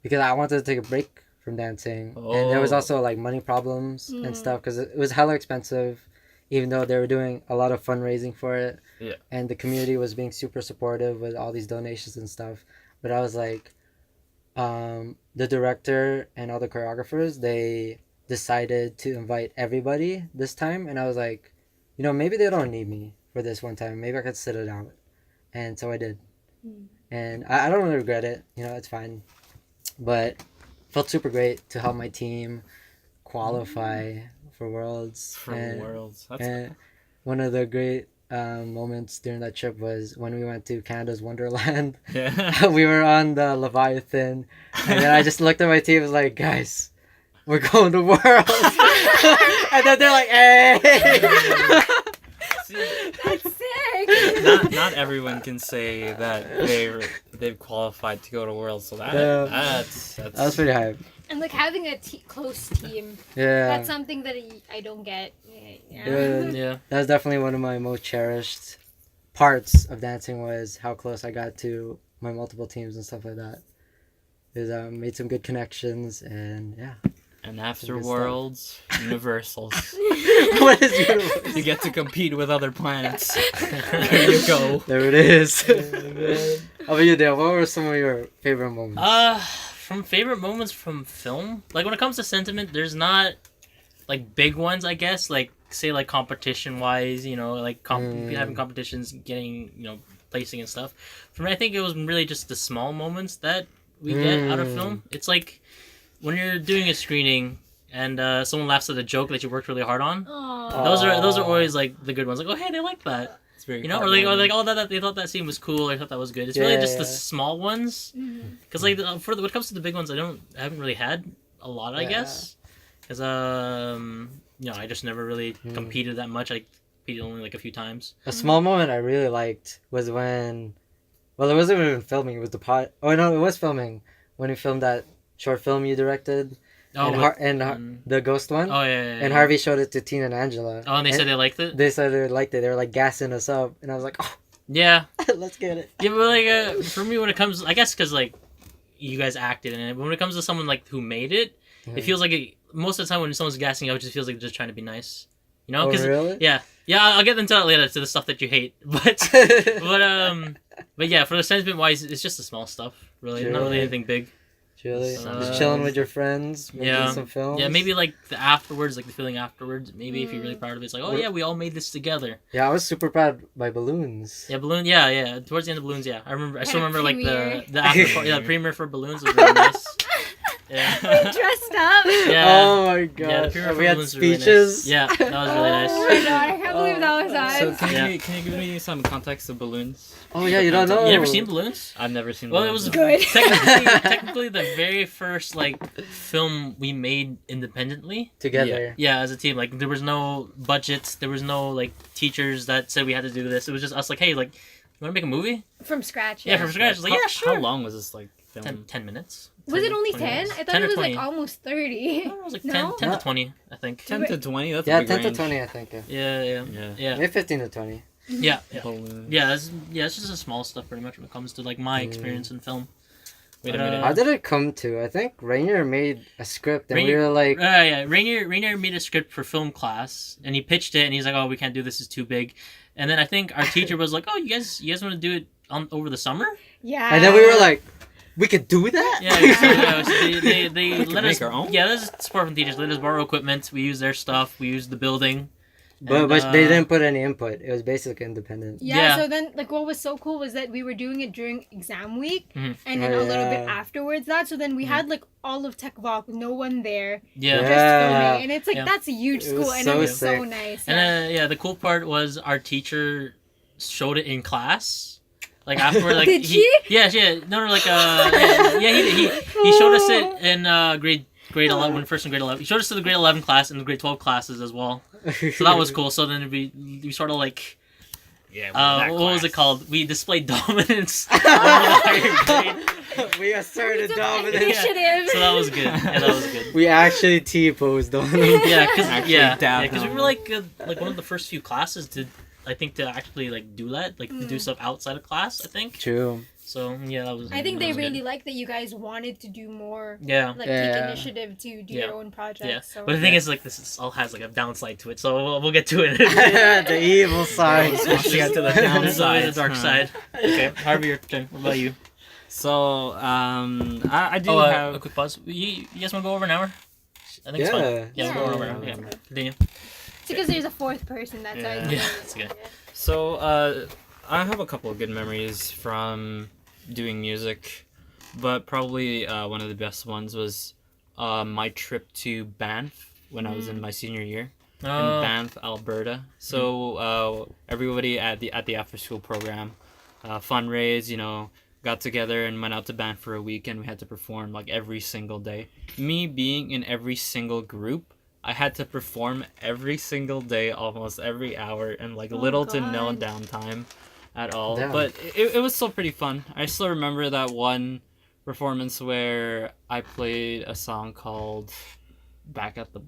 wanted to take a break from dancing. And there was also like money problems and stuff because it was hella expensive, even though they were doing a lot of fundraising for it. Yeah. And the community was being super supportive with all these donations and stuff. But I was like, the director and all the choreographers, they decided to invite everybody this time. And I was like, you know, maybe they don't need me for this one time. Maybe I could sit it out. And so I did. And I don't really regret it. You know, it's fine. But felt super great to help my team qualify for Worlds. Worlds. And one of the great moments during that trip was when we went to Canada's Wonderland. Yeah. We were on the Leviathan, and then I just looked at my team and was like, guys, we're going to Worlds. And then they're like, hey. That's sick. Not everyone can say that they've qualified to go to Worlds, so that was pretty hype. And like having a close team. Yeah. That's something that I don't get. Yeah. That's definitely one of my most cherished parts of dancing, was how close I got to my multiple teams and stuff like that. Is made some good connections, and yeah. And after Worlds, Universals. What is Universals? You get to compete with other planets. There you go. There it is. How about you, Dale? What were some of your favorite moments? From favorite moments from film, like when it comes to sentiment, there's not like big ones, I guess. Like say like competition wise, you know, like having competitions, getting, you know, placing and stuff. For me, I think it was really just the small moments that we get out of film. It's like when you're doing a screening and someone laughs at a joke that you worked really hard on. Aww. Those are always like the good ones. Like, oh hey, they like that. It's very, you know, or like oh that they thought that scene was cool, or thought that was good. It's really just the small ones. Because like for when it comes to the big ones, I haven't really had a lot, I guess. Because you know, I just never really competed that much. I competed only like a few times. A small moment I really liked was when, well, it wasn't even filming. It was the pot. Oh no, it was filming when we filmed that short film you directed. The ghost one. Oh yeah. And Harvey showed it to Tina and Angela. Oh, and they said they liked it. They said they liked it. They were like gassing us up, and I was like, oh yeah, let's get it. Yeah, but like for me, when it comes, I guess because like you guys acted in it, but when it comes to someone like who made it, it feels like most of the time when someone's gassing up, it just feels like they're just trying to be nice. You know? Oh, really? Yeah. I'll get into that later, to the stuff that you hate, but yeah, for the sentiment wise, it's just the small stuff, really, not really anything big. Just chilling with your friends, making some films. Yeah, maybe like the afterwards, like the feeling afterwards. Maybe if you're really proud of it, it's like, oh yeah, we all made this together. Yeah, I was super proud by balloons. Yeah, balloon. Yeah. Towards the end of balloons, yeah, I still remember like the after party, the premiere for balloons was really nice. Yeah. We dressed up. Yeah. Oh my Yeah, the gosh. period We had balloons were really nice. speeches. Yeah, that was really nice. Oh my god, I can't believe that was So us. can you give me some context of balloons? Oh yeah, you don't know. You never seen balloons? I've never seen. Well, it was balloons. Good. technically the very first like film we made independently. Together. Yeah, as a team. Like there was no budgets, there was no like teachers that said we had to do this. It was just us like, hey, like, you want to make a movie? From scratch. Yeah, from scratch. Like, yeah, sure. How long was this like film? 10 minutes. Was it only 20 10? minutes. I thought 10 it or was like 20. almost 30. No, it was like No? 10 to 20, I think. 10 to 20. That's a Yeah, big 10 to range. 20, I think. Yeah. Yeah. Yeah. Maybe 15 to 20. Yeah. Balloons. Yeah, it's just a small stuff pretty much when it comes to like my experience in film. Wait a But, minute. How did it come to? I think Rainier made a script and we Rainier- were like, Yeah, Rainier made a script for film class and he pitched it and he's like, "Oh, we can't do this; it's too big." And then I think our teacher was like, "Oh, you guys want to do it over the summer?" Yeah. and then we were like, we could do that? Yeah, so they We could let make us. our own? Yeah, this is support from teachers. Let us borrow equipment. We use their stuff. We use the building. But, And, but they didn't put any input. It was basically independent. Yeah, Yeah. so then like what was so cool was that we were doing it during exam week Mhm. and then Oh, a little bit yeah. afterwards that. So then we had like all of Tech Voc, no one there, Yeah. just Yeah. filming. And it's like Yeah. that's a huge It was school and so it was so sick. nice. And Yeah. the cool part was our teacher showed it in class. Like afterward, like Did he, yeah, no, like he showed us it in grade 11, when first in grade 11. He showed us to the grade 11 class and the grade 12 classes as well. So that was cool. So then we sort of like Yeah. what was it called? We displayed dominance over the higher grade. We asserted Took dominance. initiative. So that was good. Yeah, that was good. We actually T-posed on them. Yeah, because Actually dabbed we on were like one of the first few classes to, I think, to actually like do that, like to do stuff outside of class. I think. True. So yeah, that was. I think that they was good. really liked that you guys wanted to do more, Yeah. like Yeah. take initiative to do Yeah. your own projects. Yeah, So. but the thing is, like, all has like a downside to it, so we'll get to it. The evil side. Once you get to the There's always downside, the dark huh? side. Okay, Harvey, your turn. What about you? So I do a have. quick pause. You guys want to go over an hour? I think it's fine. Yeah. Yeah, we'll go over Yeah. an hour. Yeah, continue. It's because there's a fourth person that's Yeah. Yeah, that's good. So I have a couple of good memories from doing music, but probably one of the best ones was my trip to Banff when I was in my senior year in Oh, Banff, Alberta. So everybody at the after school program fundraised, got together and went out to Banff for a week, and we had to perform like every single day. Me being in every single group, I had to perform every single day, almost every hour, and like Oh, little to no God. downtime at all. Damn. But it was still pretty fun. I still remember that one performance where I played a song called "Back at the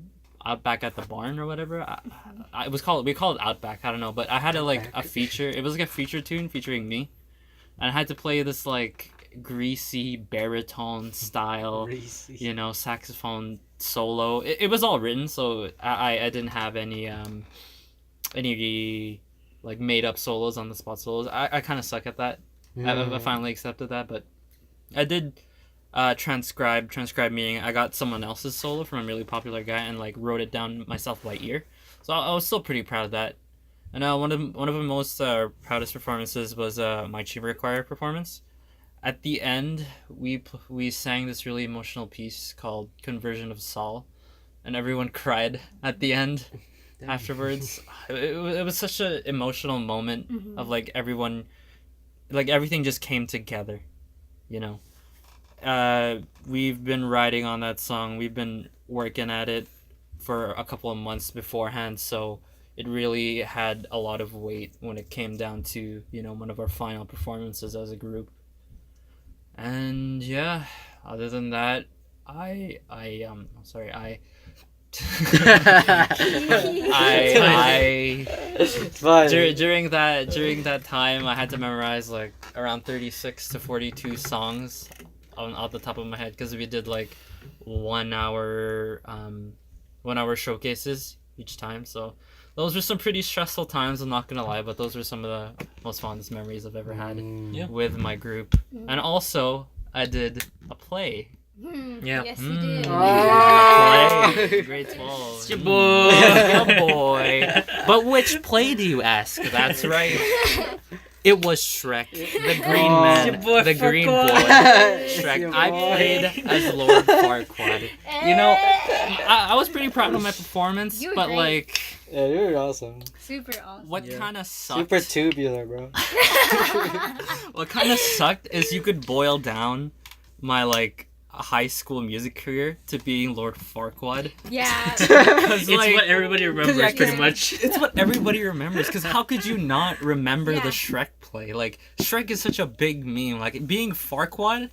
Barn" or whatever. We called it Outback. I don't know, but I had a Outback. feature. It was like a feature tune featuring me, and I had to play this like greasy baritone style, saxophone solo. It was all written, so I didn't have any like made up solos on the spot solos. I kind of suck at that. I finally accepted that, but I did transcribe meaning I got someone else's solo from a really popular guy and like wrote it down myself by ear. So I was still pretty proud of that. And one of the most proudest performances was my chamber choir performance. At the end, we sang this really emotional piece called "Conversion of Saul," and everyone cried at the end. Afterwards, it was such an emotional moment of like everyone, like everything just came together, We've been writing on that song. We've been working at it for a couple of months beforehand, so it really had a lot of weight when it came down to one of our final performances as a group. And yeah, other than that, I It's fun. during that time I had to memorize like around 36 to 42 songs off the top of my head, because we did like 1 hour showcases each time. So those were some pretty stressful times, I'm not gonna lie, but those were some of the most fondest memories I've ever had Yeah. with my group. And also I did a play. Yeah. Yes, you did. Oh. Play. Grade 12. It's your boy. Yeah, boy. But which play do you ask? That's right. It was Shrek, the green Oh. man, Your boy the green boy. Farquaad. Shrek. Your I boy. played as Lord Farquaad. You know, I was pretty proud of my performance, You were but great. like, Yeah, you're awesome. Super awesome. what Yeah. kind of sucked? Super tubular, bro. What kind of sucked is you could boil down my like high school music career to being Lord Farquaad. Yeah. Because It's what everybody remembers, yeah, pretty 'cause much. It's what everybody remembers. Because how could you not remember Yeah. the Shrek play? Like Shrek is such a big meme. Like being Farquaad,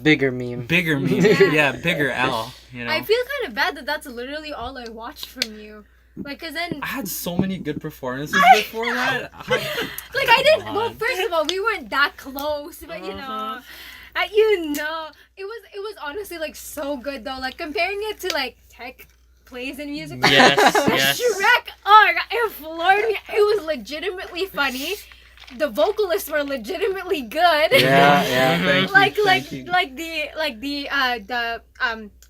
Bigger meme. bigger meme. Yeah. Yeah, bigger L. You know. I feel kind of bad that that's literally all I watched from you. Like, cause then, I had so many good performances before that. like, I didn't. Well, God. first of all, we weren't that close, but you know, Uh-huh. it was honestly like so good though. Like comparing it to like tech plays and music. Yes, yes. Shrek, oh my god, it floored me. It was legitimately funny. The vocalists were legitimately good. Yeah, yeah. Mhm. Thank you. like the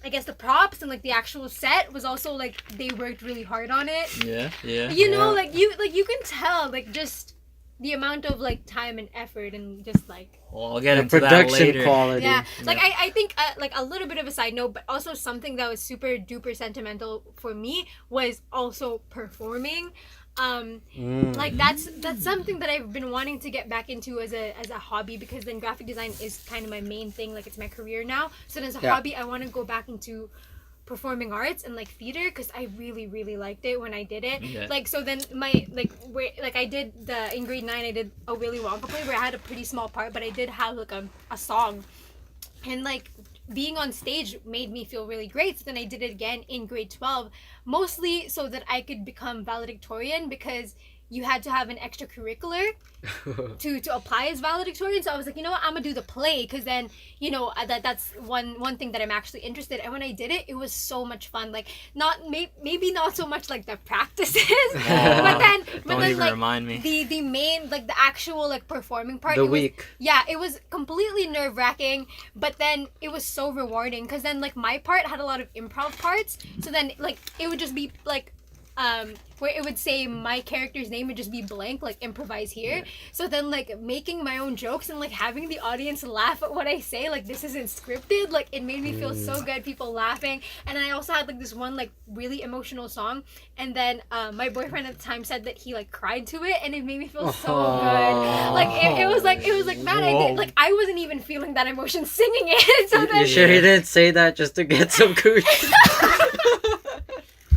I guess the props and like the actual set was also like they worked really hard on it. Yeah, yeah. You know, Yeah. like you can tell like just the amount of like time and effort and just like Well, I'll get The into that production later. quality. yeah, like I think like a little bit of a side note, but also something that was super duper sentimental for me was also performing. Like that's something that I've been wanting to get back into as a hobby, because then graphic design is kind of my main thing, like it's my career now. So then as a Yeah. hobby I want to go back into performing arts and like theater, because I really liked it when I did it. Yeah. Like so then my like I did in grade 9 I did a Willy Wonka play where I had a pretty small part, but I did have like a song, and like being on stage made me feel really great. So then I did it again in grade 12, mostly so that I could become valedictorian, because you had to have an extracurricular to apply as valedictorian. So I was like, you know what, I'm gonna do the play, because then you know that's one thing that I'm actually interested in. And when I did it, it was so much fun. Like maybe not so much like the practices, but then Don't even like remind me. the main like the actual like performing part, The it was, week. yeah, it was completely nerve-wracking, but then it was so rewarding, because then like my part had a lot of improv parts. So then like it would just be like where it would say my character's name would just be blank, like improvise here. So then like making my own jokes and like having the audience laugh at what I say, like this isn't scripted, like it made me feel so good, people laughing. And then I also had like this one like really emotional song, and then my boyfriend at the time said that he like cried to it, and it made me feel so good. Like it was like man, I Whoa. did, like I wasn't even feeling that emotion singing it. So You then sure he didn't say that just to get some cooch?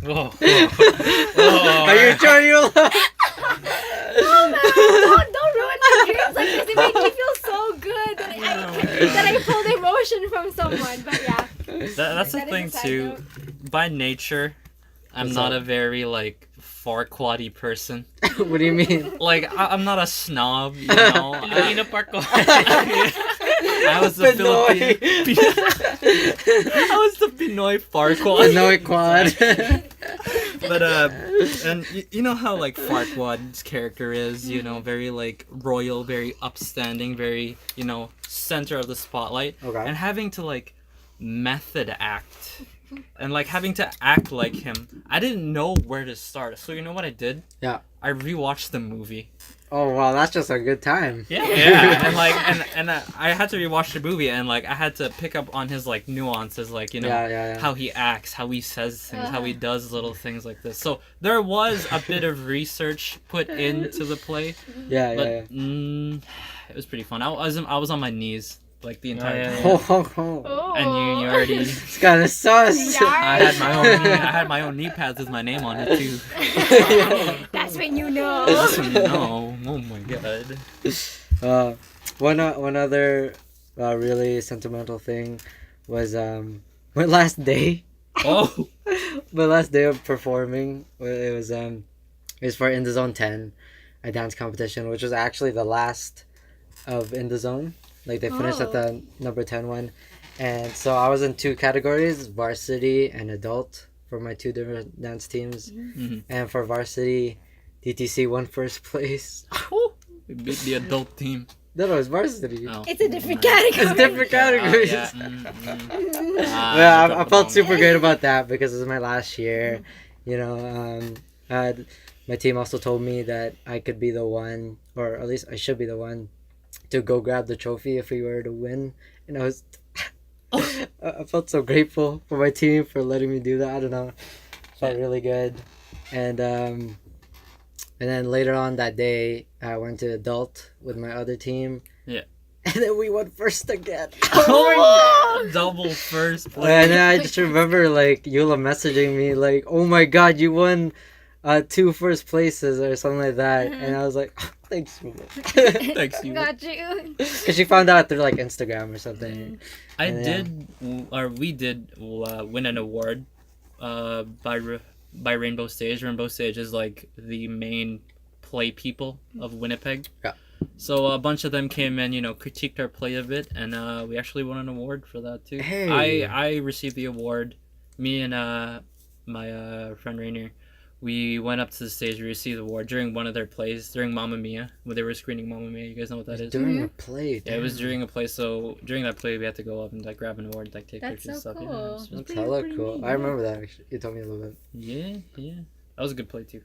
Whoa. Are you sure you? oh man, don't ruin my dreams like this. It made me feel so good that I pulled emotion from someone. But yeah, That's the That is thing a side too. note. By nature, I'm What's not up? a very like Farquaad person. What do you mean? Like I'm not a snob, you know. Filipino Parko. I was the Pinoy. I was the Pinoy Farquaad. Pinoy quad. But and you know how like Farquaad's character is, you know, very like royal, very upstanding, very, you know, center of the spotlight. Okay. And having to like method act and like having to act like him, I didn't know where to start. So you know what I did? Yeah. I rewatched the movie. Oh wow, that's just a good time. Yeah, and like and I had to rewatch the movie, and like I had to pick up on his like nuances, like, you know, Yeah. how he acts, how he says things, how he does little things like this. So there was a bit of research put into the play, Yeah. but it was pretty fun. I was on my knees like the entire yeah, time. Ho, ho, ho. oh, And you already. It's kind of sus. Yeah. I had my own knee pads with my name on it too. that's when you know. That's when you know. Oh my god. One other really sentimental thing was my last day. Oh. My last day of performing. It was for In the Zone 10, a dance competition, which was actually the last of In the Zone. Like they finished at the number 10 one. And so I was in two categories, varsity and adult, for my two different dance teams. Mhm. And for varsity, DTC won first place. We beat the adult team. No, it was varsity. Oh. It's a different category. It's different categories. Yeah. Well, I felt super great about that because it was my last year. You know, my team also told me that I could be the one or at least I should be the one, to go grab the trophy if we were to win. And I was, I felt so grateful for my team for letting me do that. I don't know, felt really good. And then later on that day, I went to adult with my other team. Yeah. And then we won first again. Oh, double first place. And then I just remember like Eula messaging me like, "Oh my God, you won 2 first places or something like that." And I was like, oh, "Thanks, Eula." Thanks, Eula. Got you. Because she found out through like Instagram or something. We did win an award by Rainbow Stage. Rainbow Stage is like the main play people of Winnipeg. Yeah. So a bunch of them came and critiqued our play a bit, and we actually won an award for that too. Hey. I received the award. Me and my friend Rainier, we went up to the stage. We received the award during one of their plays during Mamma Mia, when they were screening Mamma Mia. You guys know what that is? During a play. Yeah, it was during a play. So during that play, we had to go up and like grab an award, like take That's pictures so and stuff. cool. Yeah, it was That's hella pretty cool. neat, I remember that actually. You told me a little bit. yeah. That was a good play too.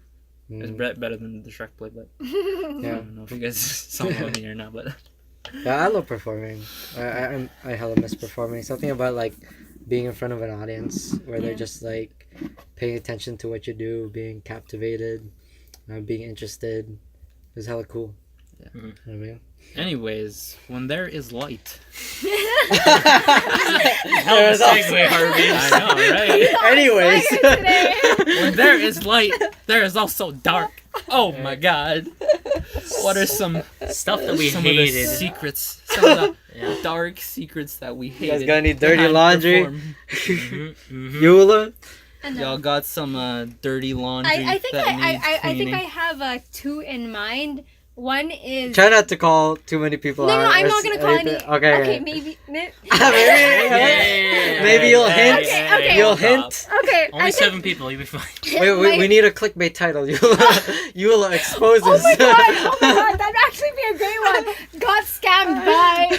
It was Mm. better than the Shrek play, but I Yeah. don't know if you guys saw me or not. But Yeah, I love performing. I hella miss performing. Something about like being in front of an audience where they're just like paying attention to what you do, being captivated, being interested. It was hella cool. Yeah. You know what I mean? anyways, when there is light. Hell of a segue, Harvey. I know, right? Anyways. When there is light, there is also dark. Oh my God! What are some Stuff that we some of the hated. secrets? Some of the Yeah. dark secrets that we You hated. guys got any to dirty have laundry? perform. Eula? Y'all got some dirty laundry. I think that I needs think I cleaning? have 2 in mind. One is Try not to call too many people no, out. I'm or not gonna call any. anything. Okay. Okay, maybe. Maybe Maybe you'll hint. Okay. You'll hint. Okay. Only I 7 people, you'll be fine. We need a clickbait title. Eula exposes. Oh my god! That'd actually be a great one. Got scammed by.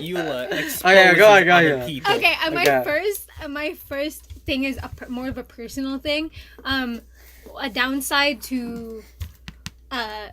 Eula exposes Okay, go on, other people. Okay, Okay. my first thing is more of a personal thing. A downside to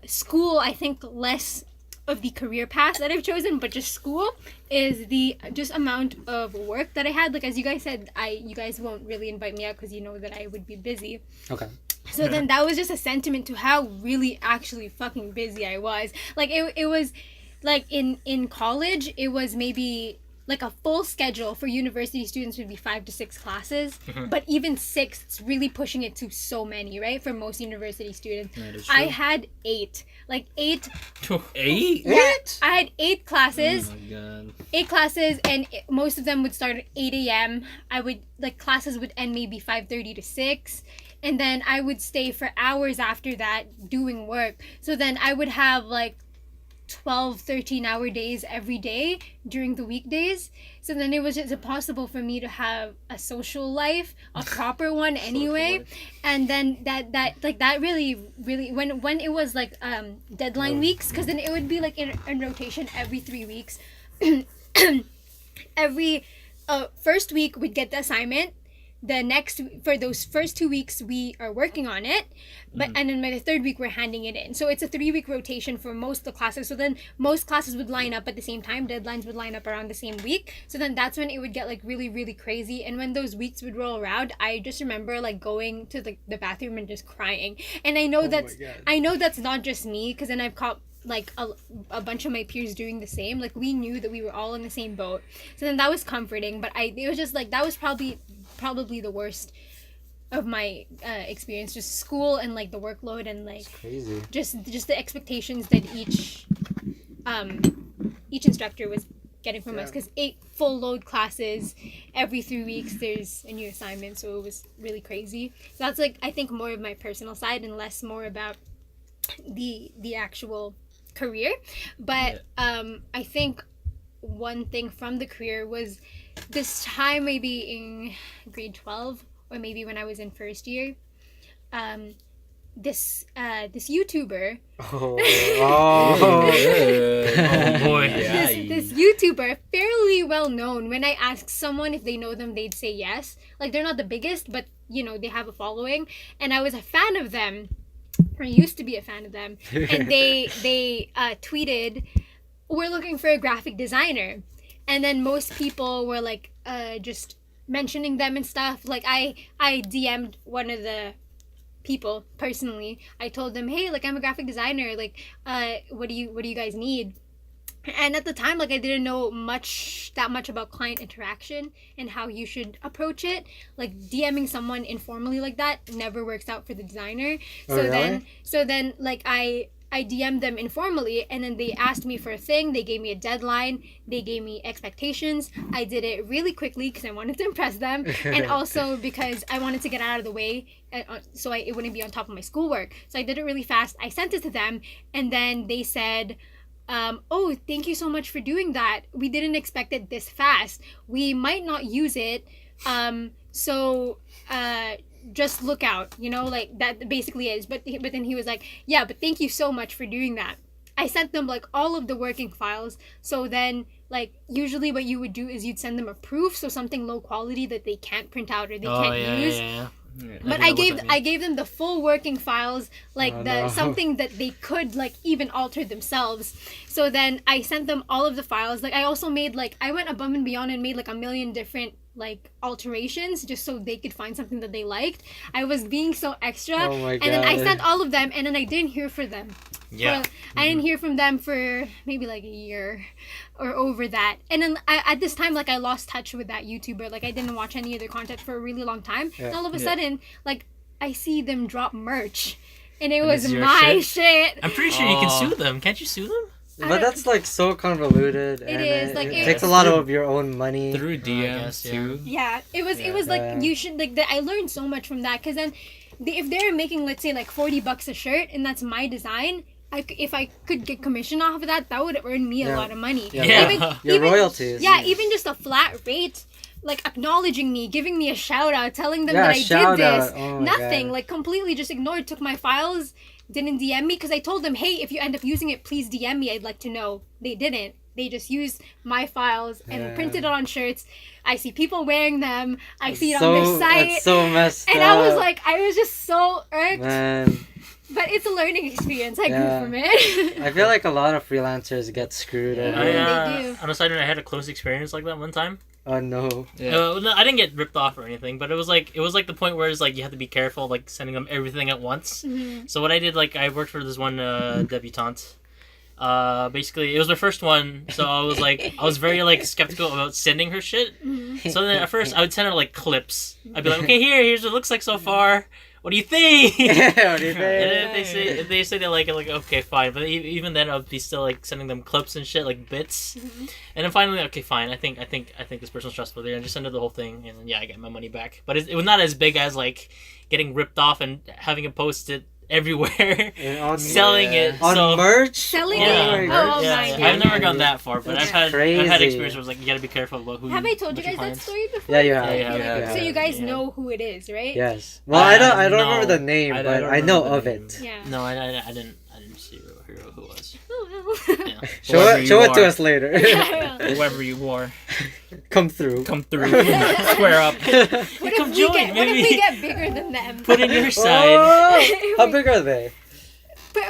school, I think less of the career path that I've chosen, but just school is the just amount of work that I had. Like as you guys said, you guys won't really invite me out because you know that I would be busy. Okay. So then that was just a sentiment to how really actually fucking busy I was. Like it was like in college, it was maybe like a full schedule for university students would be 5 to 6 classes, but even 6, it's really pushing it to so many, right? For most university students. That is I true. had 8. Like 8. 8? Yeah, I had 8 classes. Oh my God. 8 classes, and most of them would start at 8 a.m. I would, like, classes would end maybe 5:30 to 6. And then I would stay for hours after that doing work. So then I would have, like, 12, 13-hour days every day during the weekdays. So then it was just impossible for me to have a social life, a proper one anyway. life. And then that really when it was like deadline weeks, because then it would be like in rotation every 3 weeks. Every first week we'd get the assignment. The next, for those first 2 weeks we are working on it, but and then by the 3rd week we're handing it in. So it's a 3-week rotation for most of the classes. So then most classes would line up at the same time, deadlines would line up around the same week. So then that's when it would get like really, really crazy. And when those weeks would roll around, I just remember like going to the bathroom and just crying. And I know that's not just me, because then I've caught like a bunch of my peers doing the same. Like we knew that we were all in the same boat. So then that was comforting, but it was just like that was probably the worst of my experience, just school and like the workload and like Crazy. just the expectations that each instructor was getting from us, because 8 full load classes every 3 weeks there's a new assignment, so it was really crazy. So that's like I think more of my personal side and less more about the actual career. But I think one thing from the career was this time, maybe in grade 12 or maybe when I was in first year, this YouTuber Oh. Oh boy. this YouTuber, fairly well known. When I ask someone if they know them, they'd say yes. Like they're not the biggest, but you know they have a following, and I was a fan of them. or used to be a fan of them, and they tweeted, "We're looking for a graphic designer," and then most people were like just mentioning them and stuff. Like I DM'd one of the people personally. I told them, "Hey, like I'm a graphic designer. Like, what do you guys need?" And at the time, like I didn't know that much about client interaction and how you should approach it. Like DMing someone informally like that never works out for the designer. Oh, really? So then like I DM'd them informally, and then they asked me for a thing. They gave me a deadline. They gave me expectations. I did it really quickly because I wanted to impress them, and also because I wanted to get out of the way, so it wouldn't be on top of my schoolwork. So I did it really fast. I sent it to them, and then they said, "Oh, thank you so much for doing that. We didn't expect it this fast. We might not use it. So just look out, you know, like that basically is." But then he was like, "Yeah, but thank you so much for doing that." I sent them like all of the working files. So then like usually what you would do is you'd send them a proof, so something low quality that they can't print out or they can't use. Yeah. But I gave them the full working files, like something that they could like even alter themselves. So then I sent them all of the files. Like I also made like I went above and beyond and made like a million different like alterations just so they could find something that they liked. I was being so extra. Oh my God. And then I sent all of them, and then I didn't hear from them. Yeah. I didn't hear from them for maybe like a year or over that. And then at this time, like I lost touch with that YouTuber. Like I didn't watch any of their content for a really long time. Yeah. And all of a sudden, like I see them drop merch, and it And was it's your my shit? shit. I'm pretty sure you can sue them. Can't you sue them? But that's like so convoluted. It is, like, it it- takes a lot of your own money. Through DMs guess, yeah. too. Yeah, it was Yeah. like you should like I learned so much from that, because then if they're making, let's say, like $40 a shirt and that's my design, if I could get commission off of that, that would earn me a Yeah. lot of money. Yeah. Your royalties. Yeah, even just a flat rate, like acknowledging me, giving me a shout out, telling them Yeah, that I shout did this. out. Oh my Nothing, God. like completely just ignored, took my files, didn't DM me, because I told them, hey, if you end up using it, please DM me, I'd like to know. They didn't. They just used my files and Yeah. printed it on shirts. I see people wearing them. I see it so, on their site. That's so messed And up. I was just so irked. Man, But it's a learning experience. I Yeah. grew from it. I feel like a lot of freelancers get screwed Yeah. over. They do. On a side note, I had a close experience like that one time. Oh no. Yeah. No, I didn't get ripped off or anything, but it was like the point where it's like you have to be careful, like sending them everything at once. Mhm. So what I did, like I worked for this one debutante. Basically, it was her first one, so I was very like skeptical about sending her shit. Mhm. So then at first I would send her like clips. I'd be like, okay, here's what it looks like so far. What do you think? What do you And think? if they say they like it, like okay, fine. But even then, I'd be still like sending them clips and shit, like bits. Mhm. And then finally, okay, fine. I think this person's trustworthy. And just send her the whole thing, and then, yeah, I get my money back. But it was not as big as like getting ripped off and having it posted everywhere, And on, selling it. on so, merch? Selling yeah, it? my Oh, God. yeah, my yeah. God. I've never gone that far, but That's I've had crazy. experience where it's like you gotta be careful about who. Have I told you what your guys that clients- story before? Yeah, you have. Yeah, yeah, So you guys yeah. know who it is, right? Yes. Well, I don't no. remember the name, I but don't I know remember of the it. Yeah. No, I didn't see who it was. Oh, well. Yeah. Show Whoever it, show you it to are. us later. Whoever you are, Come through. come through, square up. What Come if join, what if maybe. we get bigger than them? Put in your side. Oh, how big are they?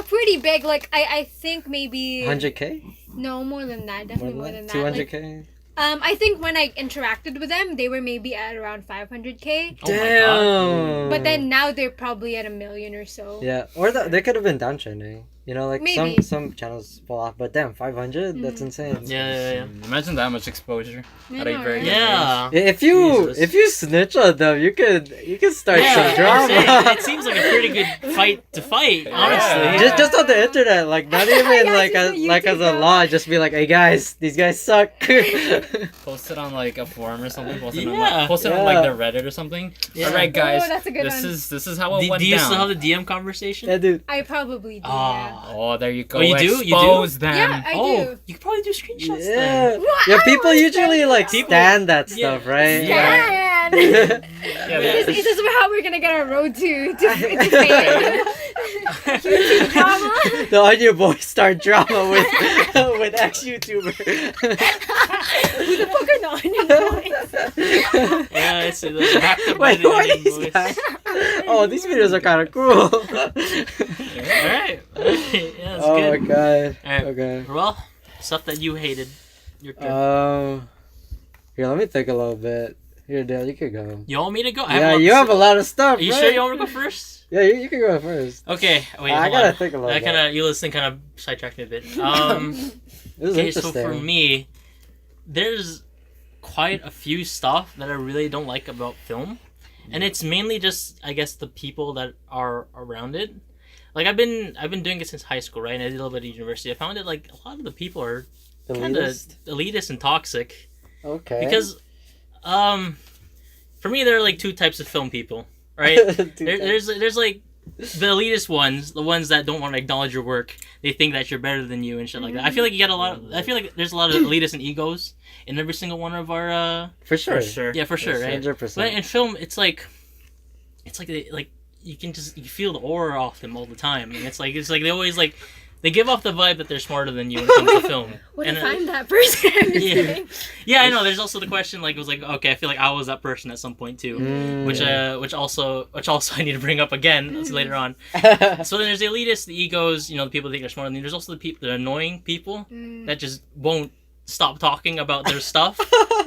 Pretty big. Like I think maybe 100K? no, more than that. Definitely more than that. 200K? I think when I interacted with them, they were maybe at around 500K. Oh my God. Damn. But then now they're probably at 1 million or so. Yeah, or they could have been downtrending. You know, like Maybe. some channels fall off, but damn, 500? That's insane. Yeah. Imagine that much exposure I at a know, very right? young Yeah. If Jesus. you snitch on them, you could start Yeah, some I'm drama. saying, it seems like a pretty good fight to fight, honestly. just on the internet, like not even Yeah, like just as on like as a YouTube, law. Just be like, hey guys, these guys suck. Post it on like a forum or something. Post it, Yeah. on, post it on like the Reddit or something. Yeah. All right, guys. Oh, that's a good one. This is how it Do went you down. still have the DM conversation? yeah, dude. I probably do. Yeah. Ah. Oh, there you go. Oh, you do? You do? Expose them. Yeah, I Oh, do. you could probably do screenshots Yeah, then. What? yeah. I People don't usually like People- stand that Yeah. stuff, right? Yeah. Can. Yeah, Is that- this how we're gonna get our road to fame? YouTube drama? The Onion Boys start drama with ex YouTuber. Who the fuck are the Onion Boys? Yeah, it's back to Wait, the what Onion is Boys. that? Oh, these videos are kind of cool. Alright. Yeah, that's Oh good. my god. Alright. Okay. Well, stuff that you hated. Your turn. Here, let me think a little bit. Here, Dale, you could go. You want me to go? Yeah, you have a lot of stuff. Are you right? sure you want me to go first? Yeah, you can go first. Okay. Wait, I hold gotta on. think a little That bit. kind of Eula's thing kind of sidetracked me a bit. This is Okay, so interesting. for me, there's quite a few stuff that I really don't like about film, and it's mainly just I guess the people that are around it. Like I've been doing it since high school, right? And I did a little bit of university. I found it like a lot of the people are kind of Elitist? elitist and toxic Okay. because, for me there are like two types of film people, right? There's like the elitist ones, the ones that don't want to acknowledge your work. They think that you're better than you and shit like that. I feel like you got a lot of, I feel like there's a lot of elitists and egos in every single one of our For sure. For sure. yeah, for sure, right? 100%. But in film it's like you can just you feel the aura off them all the time, and it's like they always like they give off the vibe that they're smarter than you when it comes to film. What And, if I'm that person? I'm just yeah. kidding. Yeah, I know. There's also the question like it was like okay, I feel like I was that person at some point too. Mm. Which also I need to bring up again later on. So then there's the elitists, the egos, the people that think they're smarter than you. There's also the annoying people that just won't stop talking about their stuff.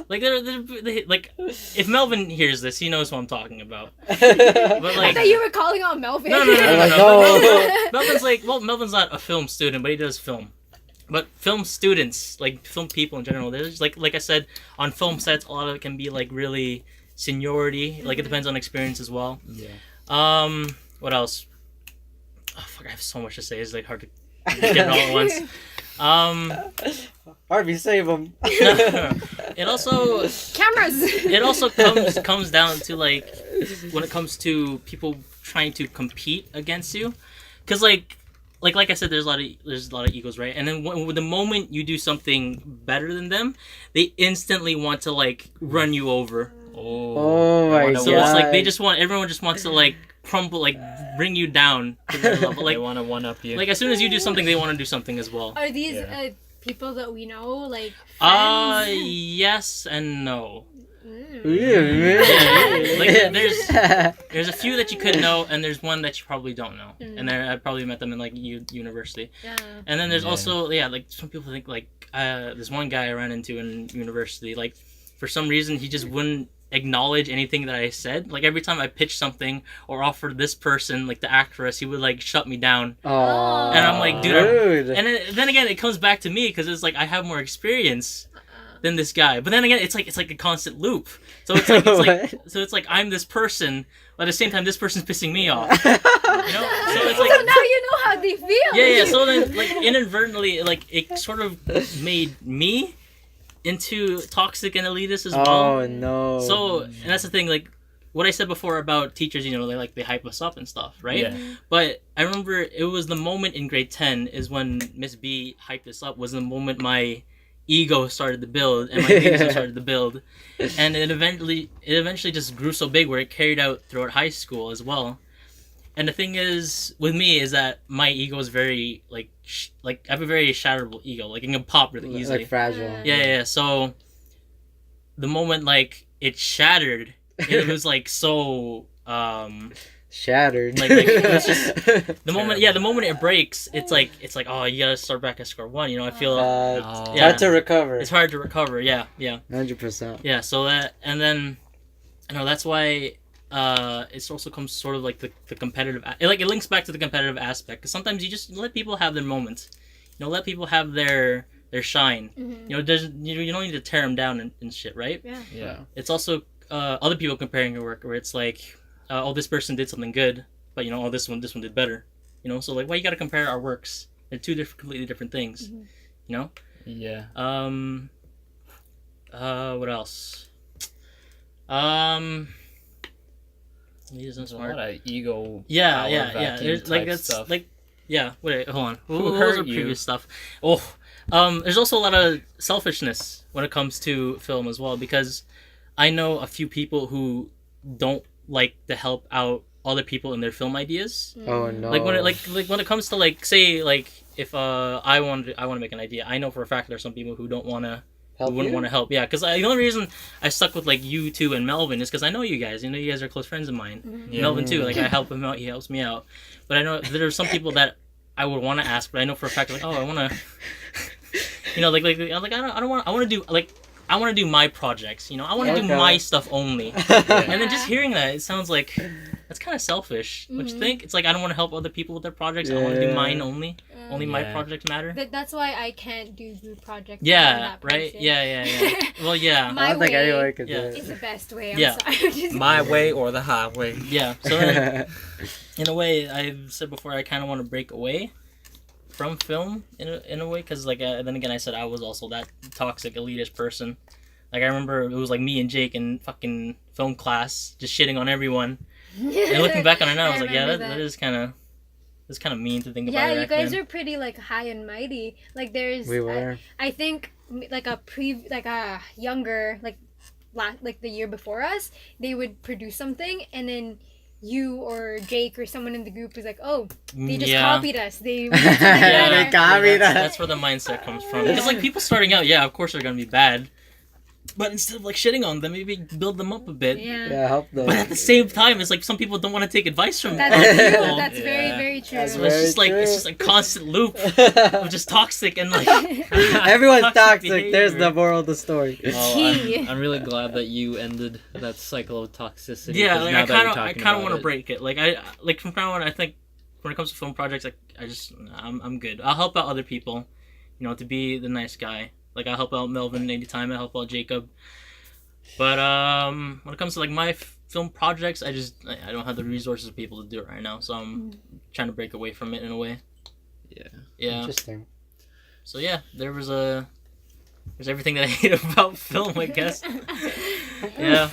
Like they like if Melvin hears this, he knows what I'm talking about. But I like thought you were calling out Melvin. no. Melvin's like Melvin's not a film student, but he does film. But film students, like film people in general, there's like I said, on film sets, a lot of it can be like really seniority. Like it depends on experience as well. Yeah. What else? Oh fuck, I have so much to say. It's like hard to get it all at once. Harvey, save him. It also Cameras. it also comes down to like when it comes to people trying to compete against you, because like I said, there's a lot of egos, right? And then when the moment you do something better than them, they instantly want to like run you over. Oh my So god. it's like everyone just wants to like crumble, like bring you down to their level. They Like want to one up you. like as soon as you do something, they want to do something as well. Are these Yeah. people that we know, like friends? Yes and no. Yeah, Like, there's a few that you could know, and there's one that you probably don't know, and I probably met them in like university. Yeah. And then there's Yeah. also like some people think like there's one guy I ran into in university. Like for some reason he just wouldn't acknowledge anything that I said. Like every time I pitched something or offered this person like the actress, he would like shut me down. Aw, And I'm like, dude, rude. And then again, it comes back to me because it's like I have more experience than this guy. But then again, it's like a constant loop. So it's like I'm this person, but at the same time, this person's pissing me off. So it's like So now you know how they feel. yeah. So then like inadvertently, like it sort of made me into toxic and elitist as well. Oh no. So and that's the thing, like what I said before about teachers, they hype us up and stuff, right? Yeah. But I remember it was the moment in grade 10 is when Miss B hyped us up, was the moment my ego started to build and my elitism started to build. And it eventually just grew so big where it carried out throughout high school as well. And the thing is with me is that my ego is very like I have a very shatterable ego. Like it can pop really easily. Like fragile. Yeah. So the moment like it shattered, it was like so Shattered. like it's just the moment it breaks, it's like oh, you gotta start back at square one. I feel It's Yeah. hard to recover. it's hard to recover. Yeah. 100%. Yeah. So that, and then that's why it also comes sort of like the competitive. It links back to the competitive aspect, because sometimes you just let people have their moments. Let people have their shine. Mm-hmm. You don't need to tear them down and shit, right? Yeah. Yeah. It's also other people comparing your work, where it's like, oh, this person did something good, but oh, this one did better. So like, why you gotta compare our works? They're two completely different things. Yeah. What else? He's There's a smart. lot of ego. Yeah. vacuum There's like type that's stuff. like yeah. Wait, hold on. Who What was hurt our you? previous stuff? Oh, there's also a lot of selfishness when it comes to film as well, because I know a few people who don't like to help out other people in their film ideas. Oh no. Like when it comes to like say like if I want to make an idea, I know for a fact there's some people who don't want to Help who wouldn't you? want to help. Yeah, because the only reason I stuck with like you two and Melvin is because I know you guys. You know, you guys are close friends of mine. Yeah. Melvin too. Like I help him out, he helps me out. But I know there are some people that I would want to ask, but I know for a fact like, oh, I want to, you know, like I'm like I don't want. I want to do like. I want to do my projects, you know. I want to do Okay. my stuff only. And then just hearing that, it sounds like that's kind of selfish. Don't you think? It's like I don't want to help other people with their projects. I want to do Yeah. mine only. Only my Yeah. projects matter. That's why I can't do group projects. I'm Yeah, that right? person. Yeah. Well, yeah. My I don't think way anyone could Yeah. do It's it. the best way. I'm Yeah. sorry. My way or the highway. Yeah. So then, in a way, I've said before, I kind of want to break away from film in a way, because like then again, I said I was also that toxic elitist person. Like I remember it was like me and Jake in fucking film class just shitting on everyone. And looking back on it now, I was like, yeah, remember that is kind of mean to think about. Yeah, it you back guys then. are pretty like high and mighty. Like there's, We were. I think like a younger like the year before us, they would produce something and then you or Jake or someone in the group was like, oh, they just copied us. They made something Yeah, better. they copied us. That's where the mindset comes from. Because like people starting out, yeah, of course they're gonna be bad, but instead of like shitting on them, maybe build them up a bit. Yeah. Yeah, help them. But at the same time, it's like some people don't want to take advice from That's other true. people. That's very, Yeah. very true. That's So it's very just like true. it's just a constant loop of just toxic and like Everyone's toxic toxic. behavior. There's the moral of the story. Well, Gee. I'm really glad that you ended that cycle of toxicity. Yeah, 'cause like now I that you're kind of talking want about to it- break it. Like I like from now on, I think when it comes to film projects, like I'm good. I'll help out other people, you know, to be the nice guy. Like I'll help out Melvin anytime. I help out Jacob. But when it comes to like my film projects, I don't have the resources of people to do it right now. So I'm trying to break away from it in a way. Yeah. Yeah. Interesting. So yeah, there's everything that I hate about film, I guess. Yeah.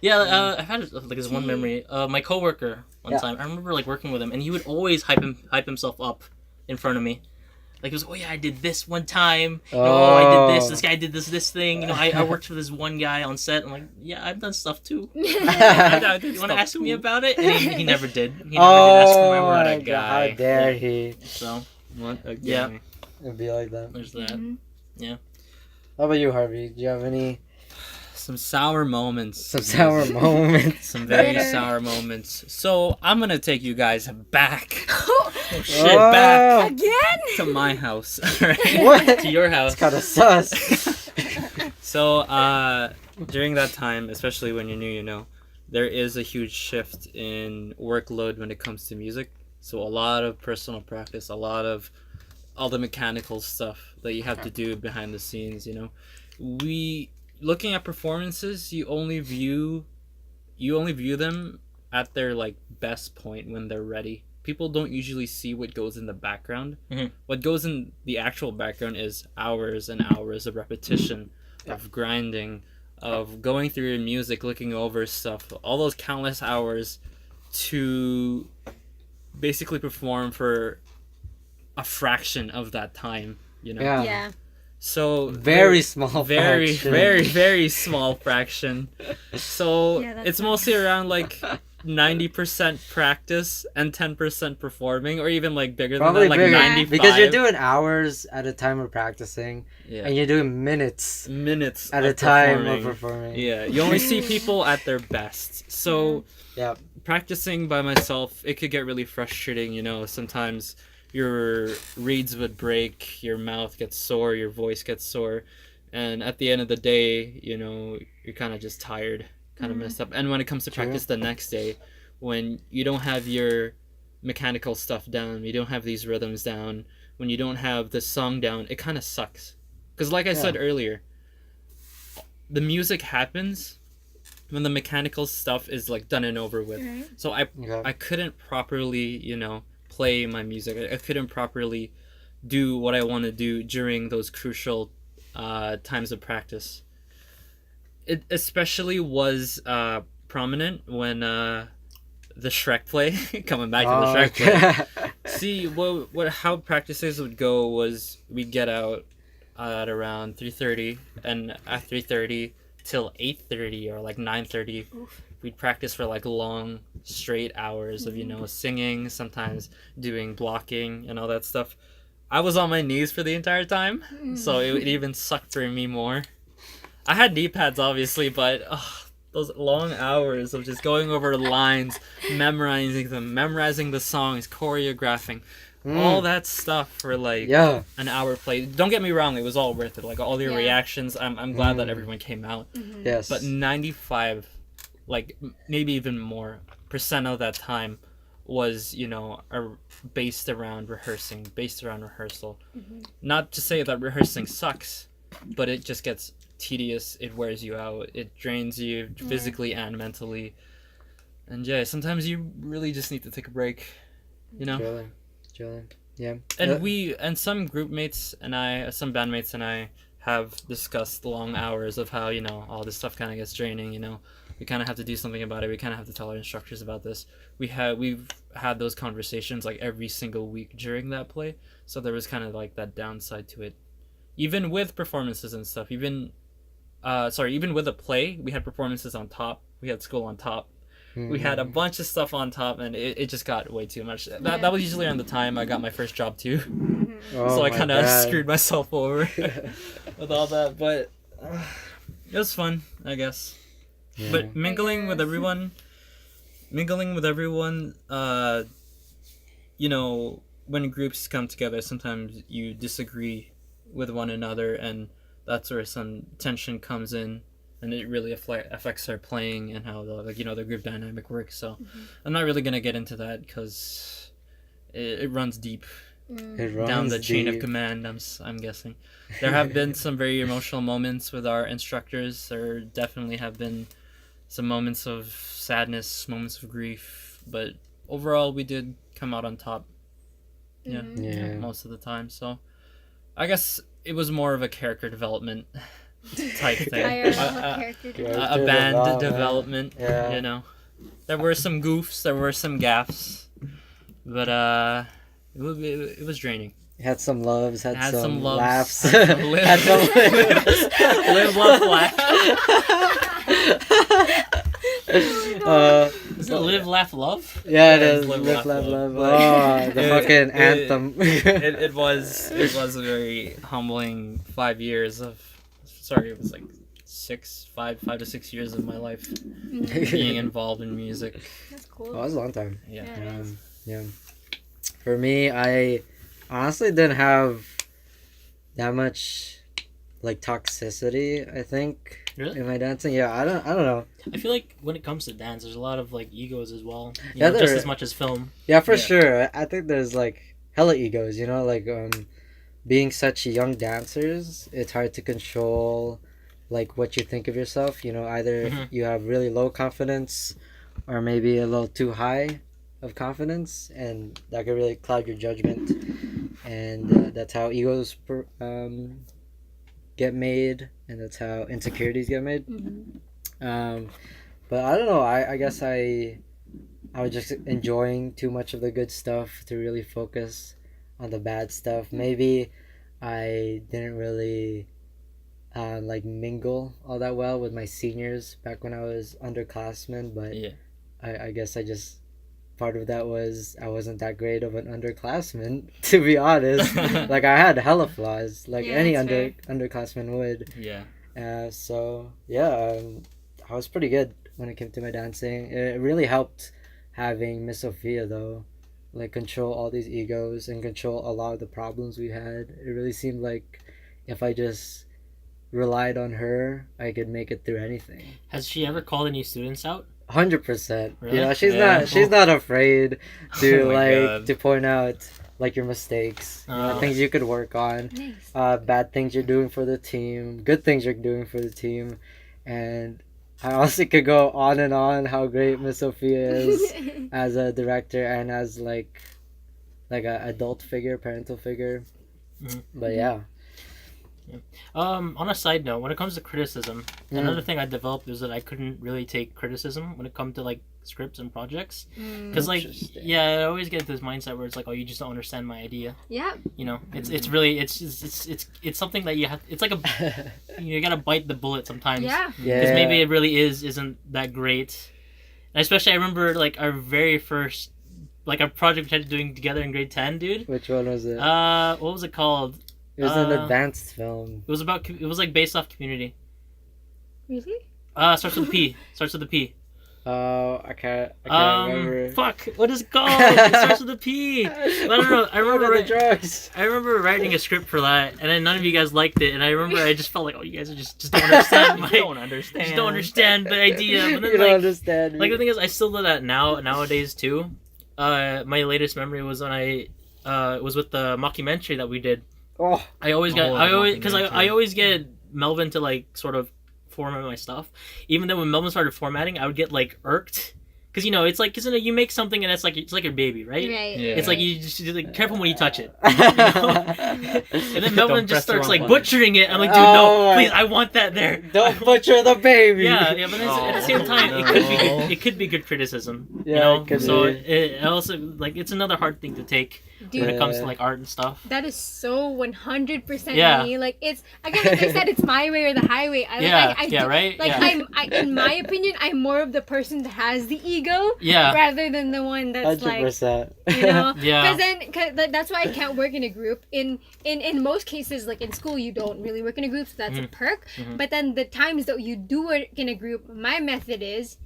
Yeah, I've had like this one memory. My coworker one Yeah. time, I remember like working with him, and he would always hype himself up in front of me. Like he was, oh yeah, I did this one time. You know, oh, I did this. This guy did this thing. You know, I worked for this one guy on set. I'm like, yeah, I've done stuff too. You want to ask me about it? And he never did. He never did ask for my Oh word. my my god! guy. How dare he? So What a Yeah. guy. It'd be like that. there's that. Mhm. How about you, Harvey? Do you have any Some sour moments. some sour moments? Some very Bitter. sour moments. So I'm gonna take you guys back. Oh shit! Oh, Back Again? To my house. Right? What? to your house. It's kind of sus. So during that time, especially when you're new, you know, there is a huge shift in workload when it comes to music. So a lot of personal practice, a lot of all the mechanical stuff that you have to do behind the scenes, you know. Looking at performances, you only view them at their like best point when they're ready. People don't usually see what goes in the background. Mhm. What goes in the actual background is hours and hours of repetition, of grinding, of going through your music, looking over stuff, all those countless hours to basically perform for a fraction of that time, you know. Yeah. Yeah. So Very small. very fraction. very small fraction. So Yeah, that's it's mostly around like 90% practice and 10% performing, or even like bigger Probably than that, like bigger 95. because you're doing hours at a time of practicing, yeah. and you're doing minutes minutes at of a time performing. of performing. Yeah, you only see people at their best. So Yeah. practicing by myself, it could get really frustrating, you know. Sometimes your reeds would break, your mouth gets sore, your voice gets sore, and at the end of the day, you know, you're kind of just tired, kind of messed up. And when it comes to True. practice the next day, when you don't have your mechanical stuff down, you don't have these rhythms down, when you don't have the song down, it kind of sucks. Because like I said earlier, the music happens when the mechanical stuff is like done and over with. Right. So I Okay. couldn't properly, you know, play my music. I couldn't properly do what I want to do during those crucial times of practice. It especially was prominent when the Shrek play, coming back to the Shrek play. See, how practices would go was we'd get out at around 3:30, and at 3:30 till 8:30 or like 9:30, we'd practice for like long straight hours of, you know, singing, sometimes doing blocking and all that stuff. I was on my knees for the entire time, so it even sucked for me more. I had knee pads, obviously, but those long hours of just going over the lines, memorizing them, memorizing the songs, choreographing, all that stuff for like an hour play. Don't get me wrong, it was all worth it. Like all your reactions, I'm glad that everyone came out. Yes. But 95, like maybe even more percent of that time was, you know, based around rehearsing, based around rehearsal. Not to say that rehearsing sucks, but it just gets tedious. It wears you out. It drains you physically and mentally. And yeah, sometimes you really just need to take a break, you know. Chilling. Yeah. And some group mates and some bandmates and I have discussed long hours of how, you know, all this stuff kind of gets draining, you know. We kind of have to do something about it. We kind of have to tell our instructors about this. We've had those conversations like every single week during that play. So there was kind of like that downside to it. Even with performances and stuff, even with a play, we had performances on top. We had school on top. We had a bunch of stuff on top, and it just got way too much. That was usually around the time I got my first job too. So I kind of screwed myself over with all that. But it was fun, I guess. Yeah. But mingling with everyone, you know, when groups come together, sometimes you disagree with one another, and that's where some tension comes in, and it really affects our playing and how the group dynamic works. So I'm not really gonna get into that because it runs deep down the chain of command. I'm guessing there have been some very emotional moments with our instructors. There definitely have been some moments of sadness, moments of grief, but overall we did come out on top. Yeah. Most of the time. So I guess it was more of a character development type thing. A band development. Yeah. You know, there were some goofs, there were some gaffes, but it was draining. Had some loves, had some loves, laughs. Had some live, love, laugh. Is it live, laugh, love? Yeah, it is. Live, laugh, love. Oh, the fucking anthem. It was a very humbling 5 years of. Sorry, it was like 5 to 6 years of my life being involved in music. That's cool. Oh, that was a long time. Yeah. For me, I honestly didn't have that much like toxicity, I think. Really? In my dancing, yeah, I don't know. I feel like when it comes to dance, there's a lot of like egos as well. Yeah, just as much as film. Yeah, for sure. I think there's like hella egos. You know, like being such young dancers, it's hard to control like what you think of yourself. You know, either you have really low confidence, or maybe a little too high of confidence, and that could really cloud your judgment. And that's how egos get made, and that's how insecurities get made. But I don't know, I guess I was just enjoying too much of the good stuff to really focus on the bad stuff. Maybe I didn't really like mingle all that well with my seniors back when I was underclassmen, but I guess I just, part of that was I wasn't that great of an underclassman, to be honest. Like I had hella flaws, like any underclassman would. So yeah, I was pretty good when it came to my dancing. It really helped having Miss Sophia though, like control all these egos and control a lot of the problems we had. It really seemed like if I just relied on her, I could make it through anything. Has she ever called any students out? 100%. Really? You know, she's not afraid to to point out like your mistakes, things you could work on, bad things you're doing for the team, good things you're doing for the team. And I honestly could go on and on how great Miss Sophia is as a director and as like a adult figure, parental figure. But yeah. On a side note, when it comes to criticism, another thing I developed is that I couldn't really take criticism when it comes to like scripts and projects, because like I always get this mindset where it's like, oh, you just don't understand my idea. Yeah. You know, it's really it's something that you have. It's like you gotta bite the bullet sometimes. Yeah. Because maybe it really isn't that great, and especially I remember like our very first like our project we started doing together in grade 10, dude. Which one was it? What was it called? It was an advanced film. It was like based off Community. Really? Starts with a P. Starts with a P. Oh, I can't remember. Fuck. What is it called? It starts with a P. I don't know. I remember. What are the drugs? I remember writing a script for that, and then none of you guys liked it, and I remember I just felt like, oh, you guys are just don't understand. Just don't understand the idea. But then, You don't understand. Like the thing is, I still do that nowadays too. My latest memory was when I was with the mockumentary that we did. Oh, I always get Melvin to like sort of format my stuff. Even though when Melvin started formatting, I would get like irked. Because it's like, isn't it? You make something and it's like your baby, right? Right. Yeah. It's like you just like, careful when you touch it. And then Melvin Don't just press the starts wrong like button. butchering it. I'm like, dude, Oh no, my- please, I want that there. don't butcher the baby. Yeah, but then at the same time, it could be good. no. It could be good criticism. Yeah, you know? it could So be. it also like it's another hard thing to take when Dude, it comes to Yeah. like art and stuff. that is so 100% Yeah. me. Like it's again, like I said, it's my way or the highway. I Right? Like Yeah. in my opinion, I'm more of the person that has the ego Yeah. rather than the one that's like, 100%. you know. Yeah. Because that's why I can't work in a group. In most cases, like in school, you don't really work in a group, so that's a perk. Mhm. But then the times that you do work in a group, my method is,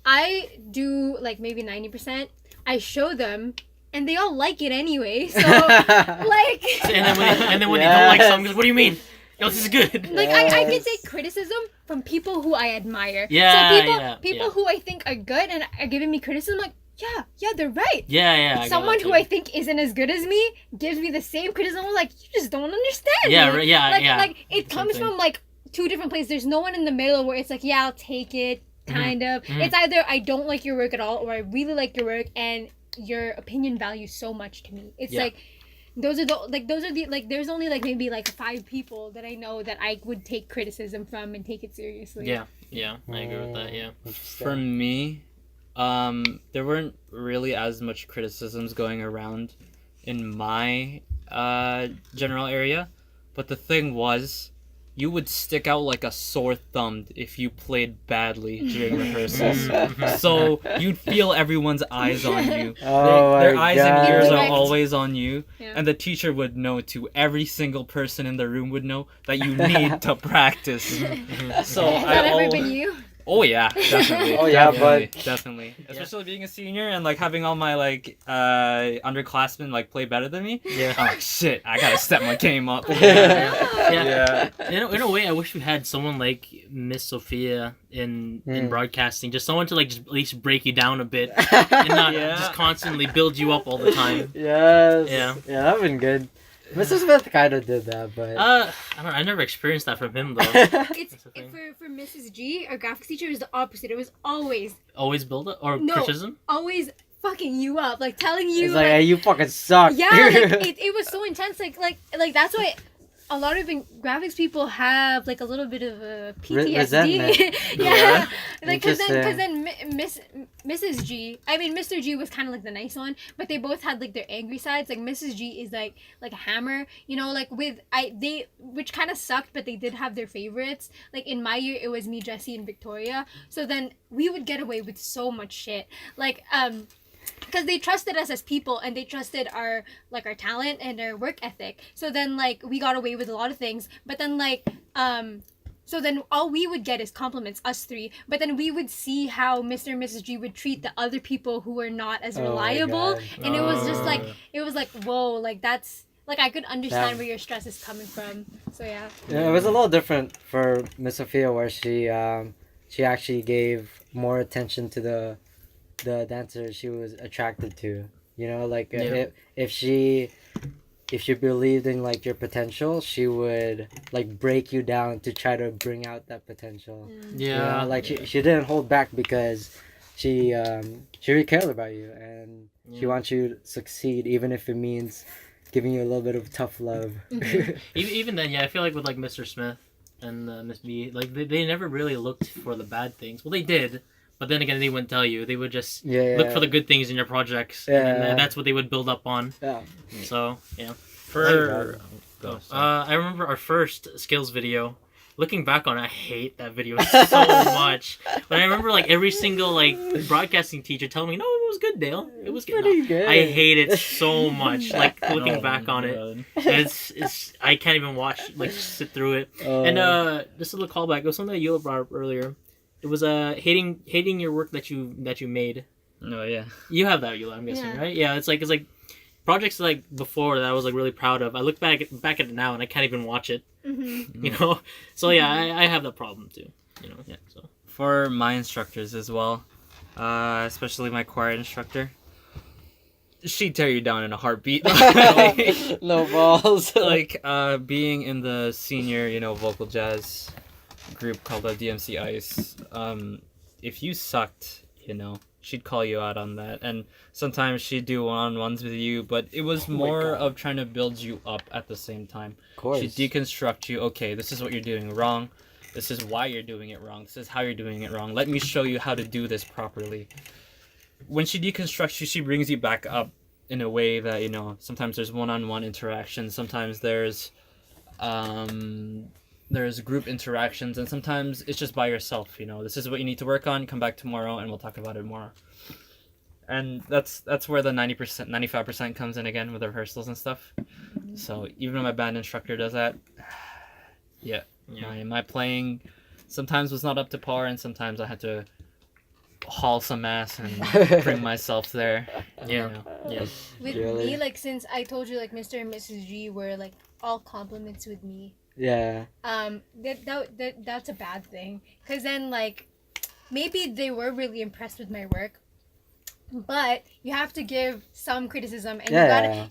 I do like maybe 90%. I show them, and they all like it anyway. So like. And then when they don't like something, goes, what do you mean? Yo, this is good. Like I can Yes. take criticism from people who I admire. Yeah, So people yeah. who I think are good and are giving me criticism, like yeah, they're right. Yeah. I get Someone that who too. I think isn't as good as me gives me the same criticism. I'm like, you just don't understand. Yeah, me. right, yeah, Like, yeah. like it Same comes thing. from like two different places. There's no one in the middle where it's like, yeah, I'll take it, kind of. Mhm. It's either I don't like your work at all, or I really like your work and your opinion values so much to me. It's Yeah. like. Those are the there's only like maybe like 5 people that I know that I would take criticism from and take it seriously. Yeah, I agree with that. Yeah. Interesting. For me, there weren't really as much criticisms going around in my general area, but the thing was, you would stick out like a sore thumb if you played badly during rehearsals. So you'd feel everyone's eyes on you. Oh Their my eyes and ears God. are always on you. Yeah. And the teacher would know too. Every single person in the room would know that you need to practice. So Has that ever al- been you? Oh yeah, definitely. Oh, yeah, definitely. Especially being a senior and like having all my like underclassmen like play better than me. Yeah. I'm like, shit, I gotta step my game up. Yeah. In a way, I wish we had someone like Miss Sophia in broadcasting, just someone to like just at least break you down a bit and not Yeah. just constantly build you up all the time. Yes. Yeah. Yeah, that'd been good. Mrs. Smith kind of did that, but. I don't know. I never experienced that from him though. It's That's the thing. for Mrs. G, our graphics teacher, is the opposite. It was always Always build up or No. criticism. fucking you up, like telling you It's like, hey, you fucking suck. yeah, like it was so intense. Like that's why a lot of graphics people have like a little bit of a PTSD. Resentment. Yeah, like because Interesting. then Mrs. G, I mean Mr. G was kind of like the nice one, but they both had like their angry sides. Like Mrs. G is like a hammer, you know, like which kind of sucked, but they did have their favorites. Like in my year, it was me, Jessie, and Victoria. So then we would get away with so much shit, like because they trusted us as people and they trusted our talent and our work ethic. So then like we got away with a lot of things, but then like so then all we would get is compliments, us three, but then we would see how Mr. and Mrs. G would treat the other people who were not as Oh my reliable, God. and it was just like whoa, like that's like I could understand Damn. where your stress is coming from. So yeah. Yeah, it was a little different for Miss Sophia, where she actually gave more attention to the dancer she was attracted to. You know, like Yeah. if she believed in like your potential, she would like break you down to try to bring out that potential. You know, like she didn't hold back because she really cared about you and she wants you to succeed, even if it means giving you a little bit of tough love. Even then, I feel like with like Mr. Smith and Miss B, like they never really looked for the bad things. Well, they did, but then again, they wouldn't tell you. They would just look for the good things in your projects, and that's what they would build up on. Yeah. So yeah. For I remember our first skills video. looking back on it, I hate that video so much. But I remember like every single like broadcasting teacher telling me, "No, it was good, Dale. It was good." Pretty No, good. I hate it so much. Like looking Oh back my on it, God. it's I can't even watch like sit through it. And just a little callback. It was something that Eula brought up earlier. It was hating your work that you made. Oh yeah. You have that, Eula, I'm guessing, Yeah. right? Yeah, it's like projects like before that I was like really proud of. I look back at it now and I can't even watch it. Mm-hmm. You know, so yeah, I have that problem too. You know, yeah. So For my instructors as well, especially my choir instructor, she'd tear you down in a heartbeat. No balls. Like being in the senior, vocal jazz group called the DMC Ice. If you sucked, she'd call you out on that, and sometimes she'd do one-on-ones with you, but it was more of trying to build you up at the same time. Of course. She'd deconstruct you. Okay, this is what you're doing wrong. This is why you're doing it wrong. This is how you're doing it wrong. Let me show you how to do this properly. When she deconstructs you, she brings you back up in a way that, sometimes there's one-on-one interaction, sometimes there's group interactions, and sometimes it's just by yourself. This is what you need to work on. Come back tomorrow and we'll talk about it more. And that's where the 90%, 95% comes in again with the rehearsals and stuff. So even when my band instructor does that, yeah. My playing sometimes was not up to par, and sometimes I had to haul some ass and bring myself there. yeah. With Really? me, like, since I told you, like, Mr. and Mrs. G were like all compliments with me. Yeah. That's a bad thing, because then like maybe they were really impressed with my work, but you have to give some criticism, and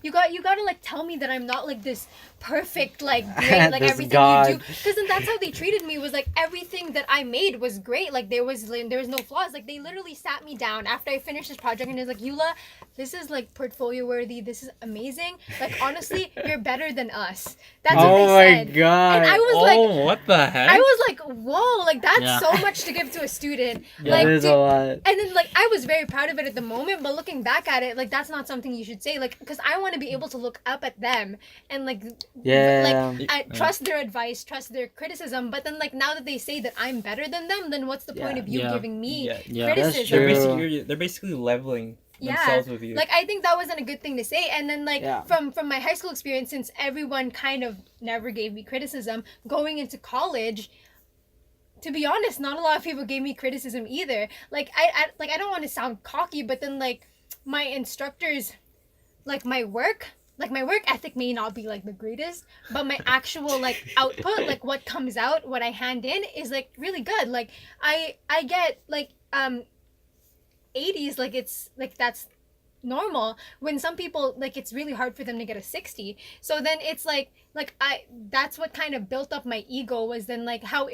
you gotta like tell me that I'm not like this perfect, like great, like This everything god. you do, because then that's how they treated me, was like everything that I made was great, like there was no flaws. Like they literally sat me down after I finished this project and it was like, Eula, this is like portfolio worthy, this is amazing, like honestly you're better than us. That's what Oh they my said. god. And I was like, what the heck? I was like, whoa, like that's Yeah. so much to give to a student. Yeah. Like, That is a lot. and then like I was very proud of it at the moment, but looking back at it, like that's not something you should say, like, because I want to be able to look up at them and like Yeah. I trust their advice, trust their criticism. But then like now that they say that I'm better than them, then what's the point Yeah. of you Yeah. giving me Yeah, that's criticism? true. They're basically leveling Yeah. themselves with you. Like I think that wasn't a good thing to say. And then like Yeah. from my high school experience, since everyone kind of never gave me criticism, going into college, to be honest, not a lot of people gave me criticism either. Like I don't want to sound cocky, but then like my instructors, like my work ethic may not be like the greatest, but my actual like output, like what comes out, what I hand in, is like really good. Like I get like 80s, like it's like that's normal, when some people like it's really hard for them to get a 60. So then it's like that's what kind of built up my ego, was then like how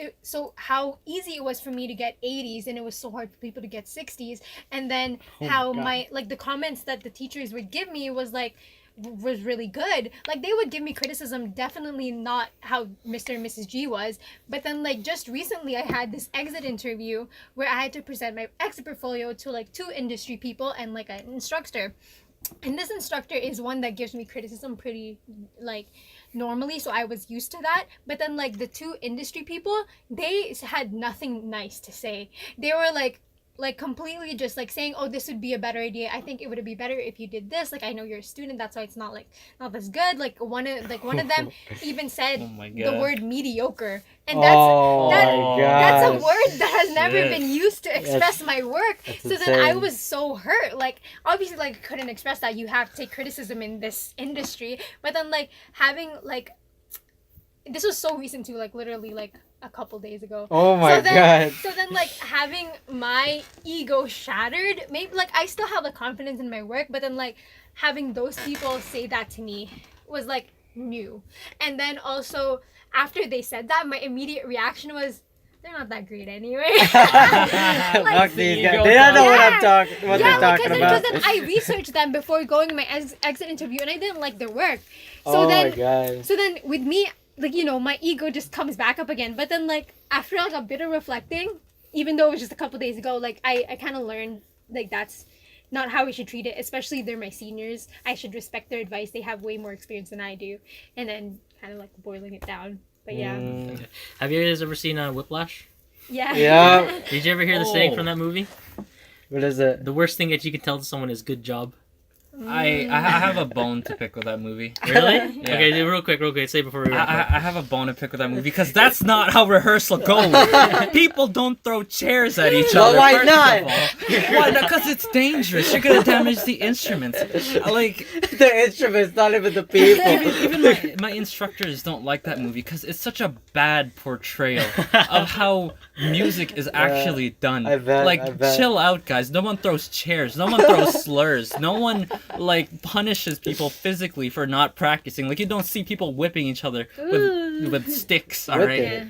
easy it was for me to get 80s and it was so hard for people to get 60s. And then how my like the comments that the teachers would give me was really good. Like they would give me criticism, definitely not how Mr. and Mrs. G was, but then like just recently I had this exit interview where I had to present my exit portfolio to like 2 industry people and like an instructor, and this instructor is one that gives me criticism pretty like normally, so I was used to that. But then like the 2 industry people, they had nothing nice to say. They were like completely just like saying, oh, this would be a better idea, I think it would be better if you did this, like I know you're a student, that's why it's not as good. Like one of them even said Oh my the God. word mediocre, and Oh that- my that's a gosh. word that has never Shit. been used to express my work. that's So then I insane. was so hurt. Like obviously like I couldn't express that, you have to take criticism in this industry, but then like having like, this was so recent too, like literally like a couple days ago. Oh my so then, god. So then like having my ego shattered, maybe like I still have the confidence in my work, but then like having those people say that to me was like new. And then also after they said that, my immediate reaction was, they're not that great anyway. Fuck these guys. They don't know what I'm talking. What yeah, they're like, talking because about. then I researched them before going to my exit interview, and I didn't like their work. So Oh then my god. so then with me, like, you know, my ego just comes back up again. But then like after like a bit of reflecting, even though it was just a couple days ago, like I kind of learned like that's not how we should treat it, especially they're my seniors. I should respect their advice. They have way more experience than I do. And then kind of like boiling it down. But yeah. Have you guys ever seen Whiplash? Yeah. Yeah. Did you ever hear the saying from that movie? What is it? The worst thing that you can tell to someone is "good job." I have a bone to pick with that movie. Really? Yeah. Okay, real quick. Say it before we wrap up. I have a bone to pick with that movie because that's not how rehearsal goes. People don't throw chairs at each Well, other. why first not? of all. Why not? Because it's dangerous. You're gonna damage the instruments. Like The instruments, not even the people. even my instructors don't like that movie because it's such a bad portrayal of how music is actually done. I bet, Like, I bet. chill out, guys. No one throws chairs. No one throws slurs. No one like punishes people physically for not practicing. Like, you don't see people whipping each other with sticks. All right.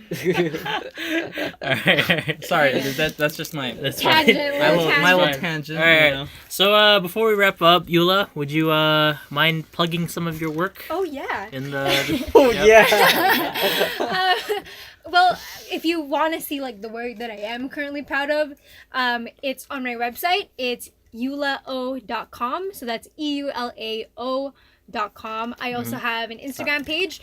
All right. Sorry, that's just my That's Tangent, fine. my little Fine. tangent. All right. You know? So before we wrap up, Eula, would you mind plugging some of your work Oh yeah. in the? Oh Yep. yeah. Well, if you want to see like the work that I am currently proud of, it's on my website. It's eulao.com. So that's EULAO.com. I also have an Instagram page.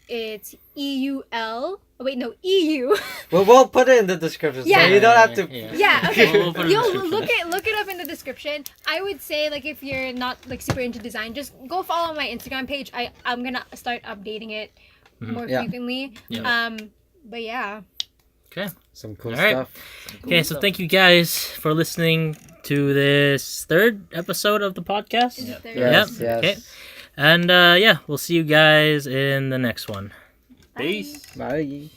It's EUL. Oh, wait, no, EU. We'll put it in the description, so Yeah. you don't have to. Yeah, okay. We'll put it in the You'll description. look it up in the description. I would say like if you're not like super into design, just go follow my Instagram page. I'm gonna start updating it more Yeah. frequently. Yeah. But yeah. Okay. Some cool All right. stuff. Okay. So thank you guys for listening to this third episode of the podcast. Is it there? Yes, Yep. yes. Okay. And yeah, we'll see you guys in the next one. Peace. Bye.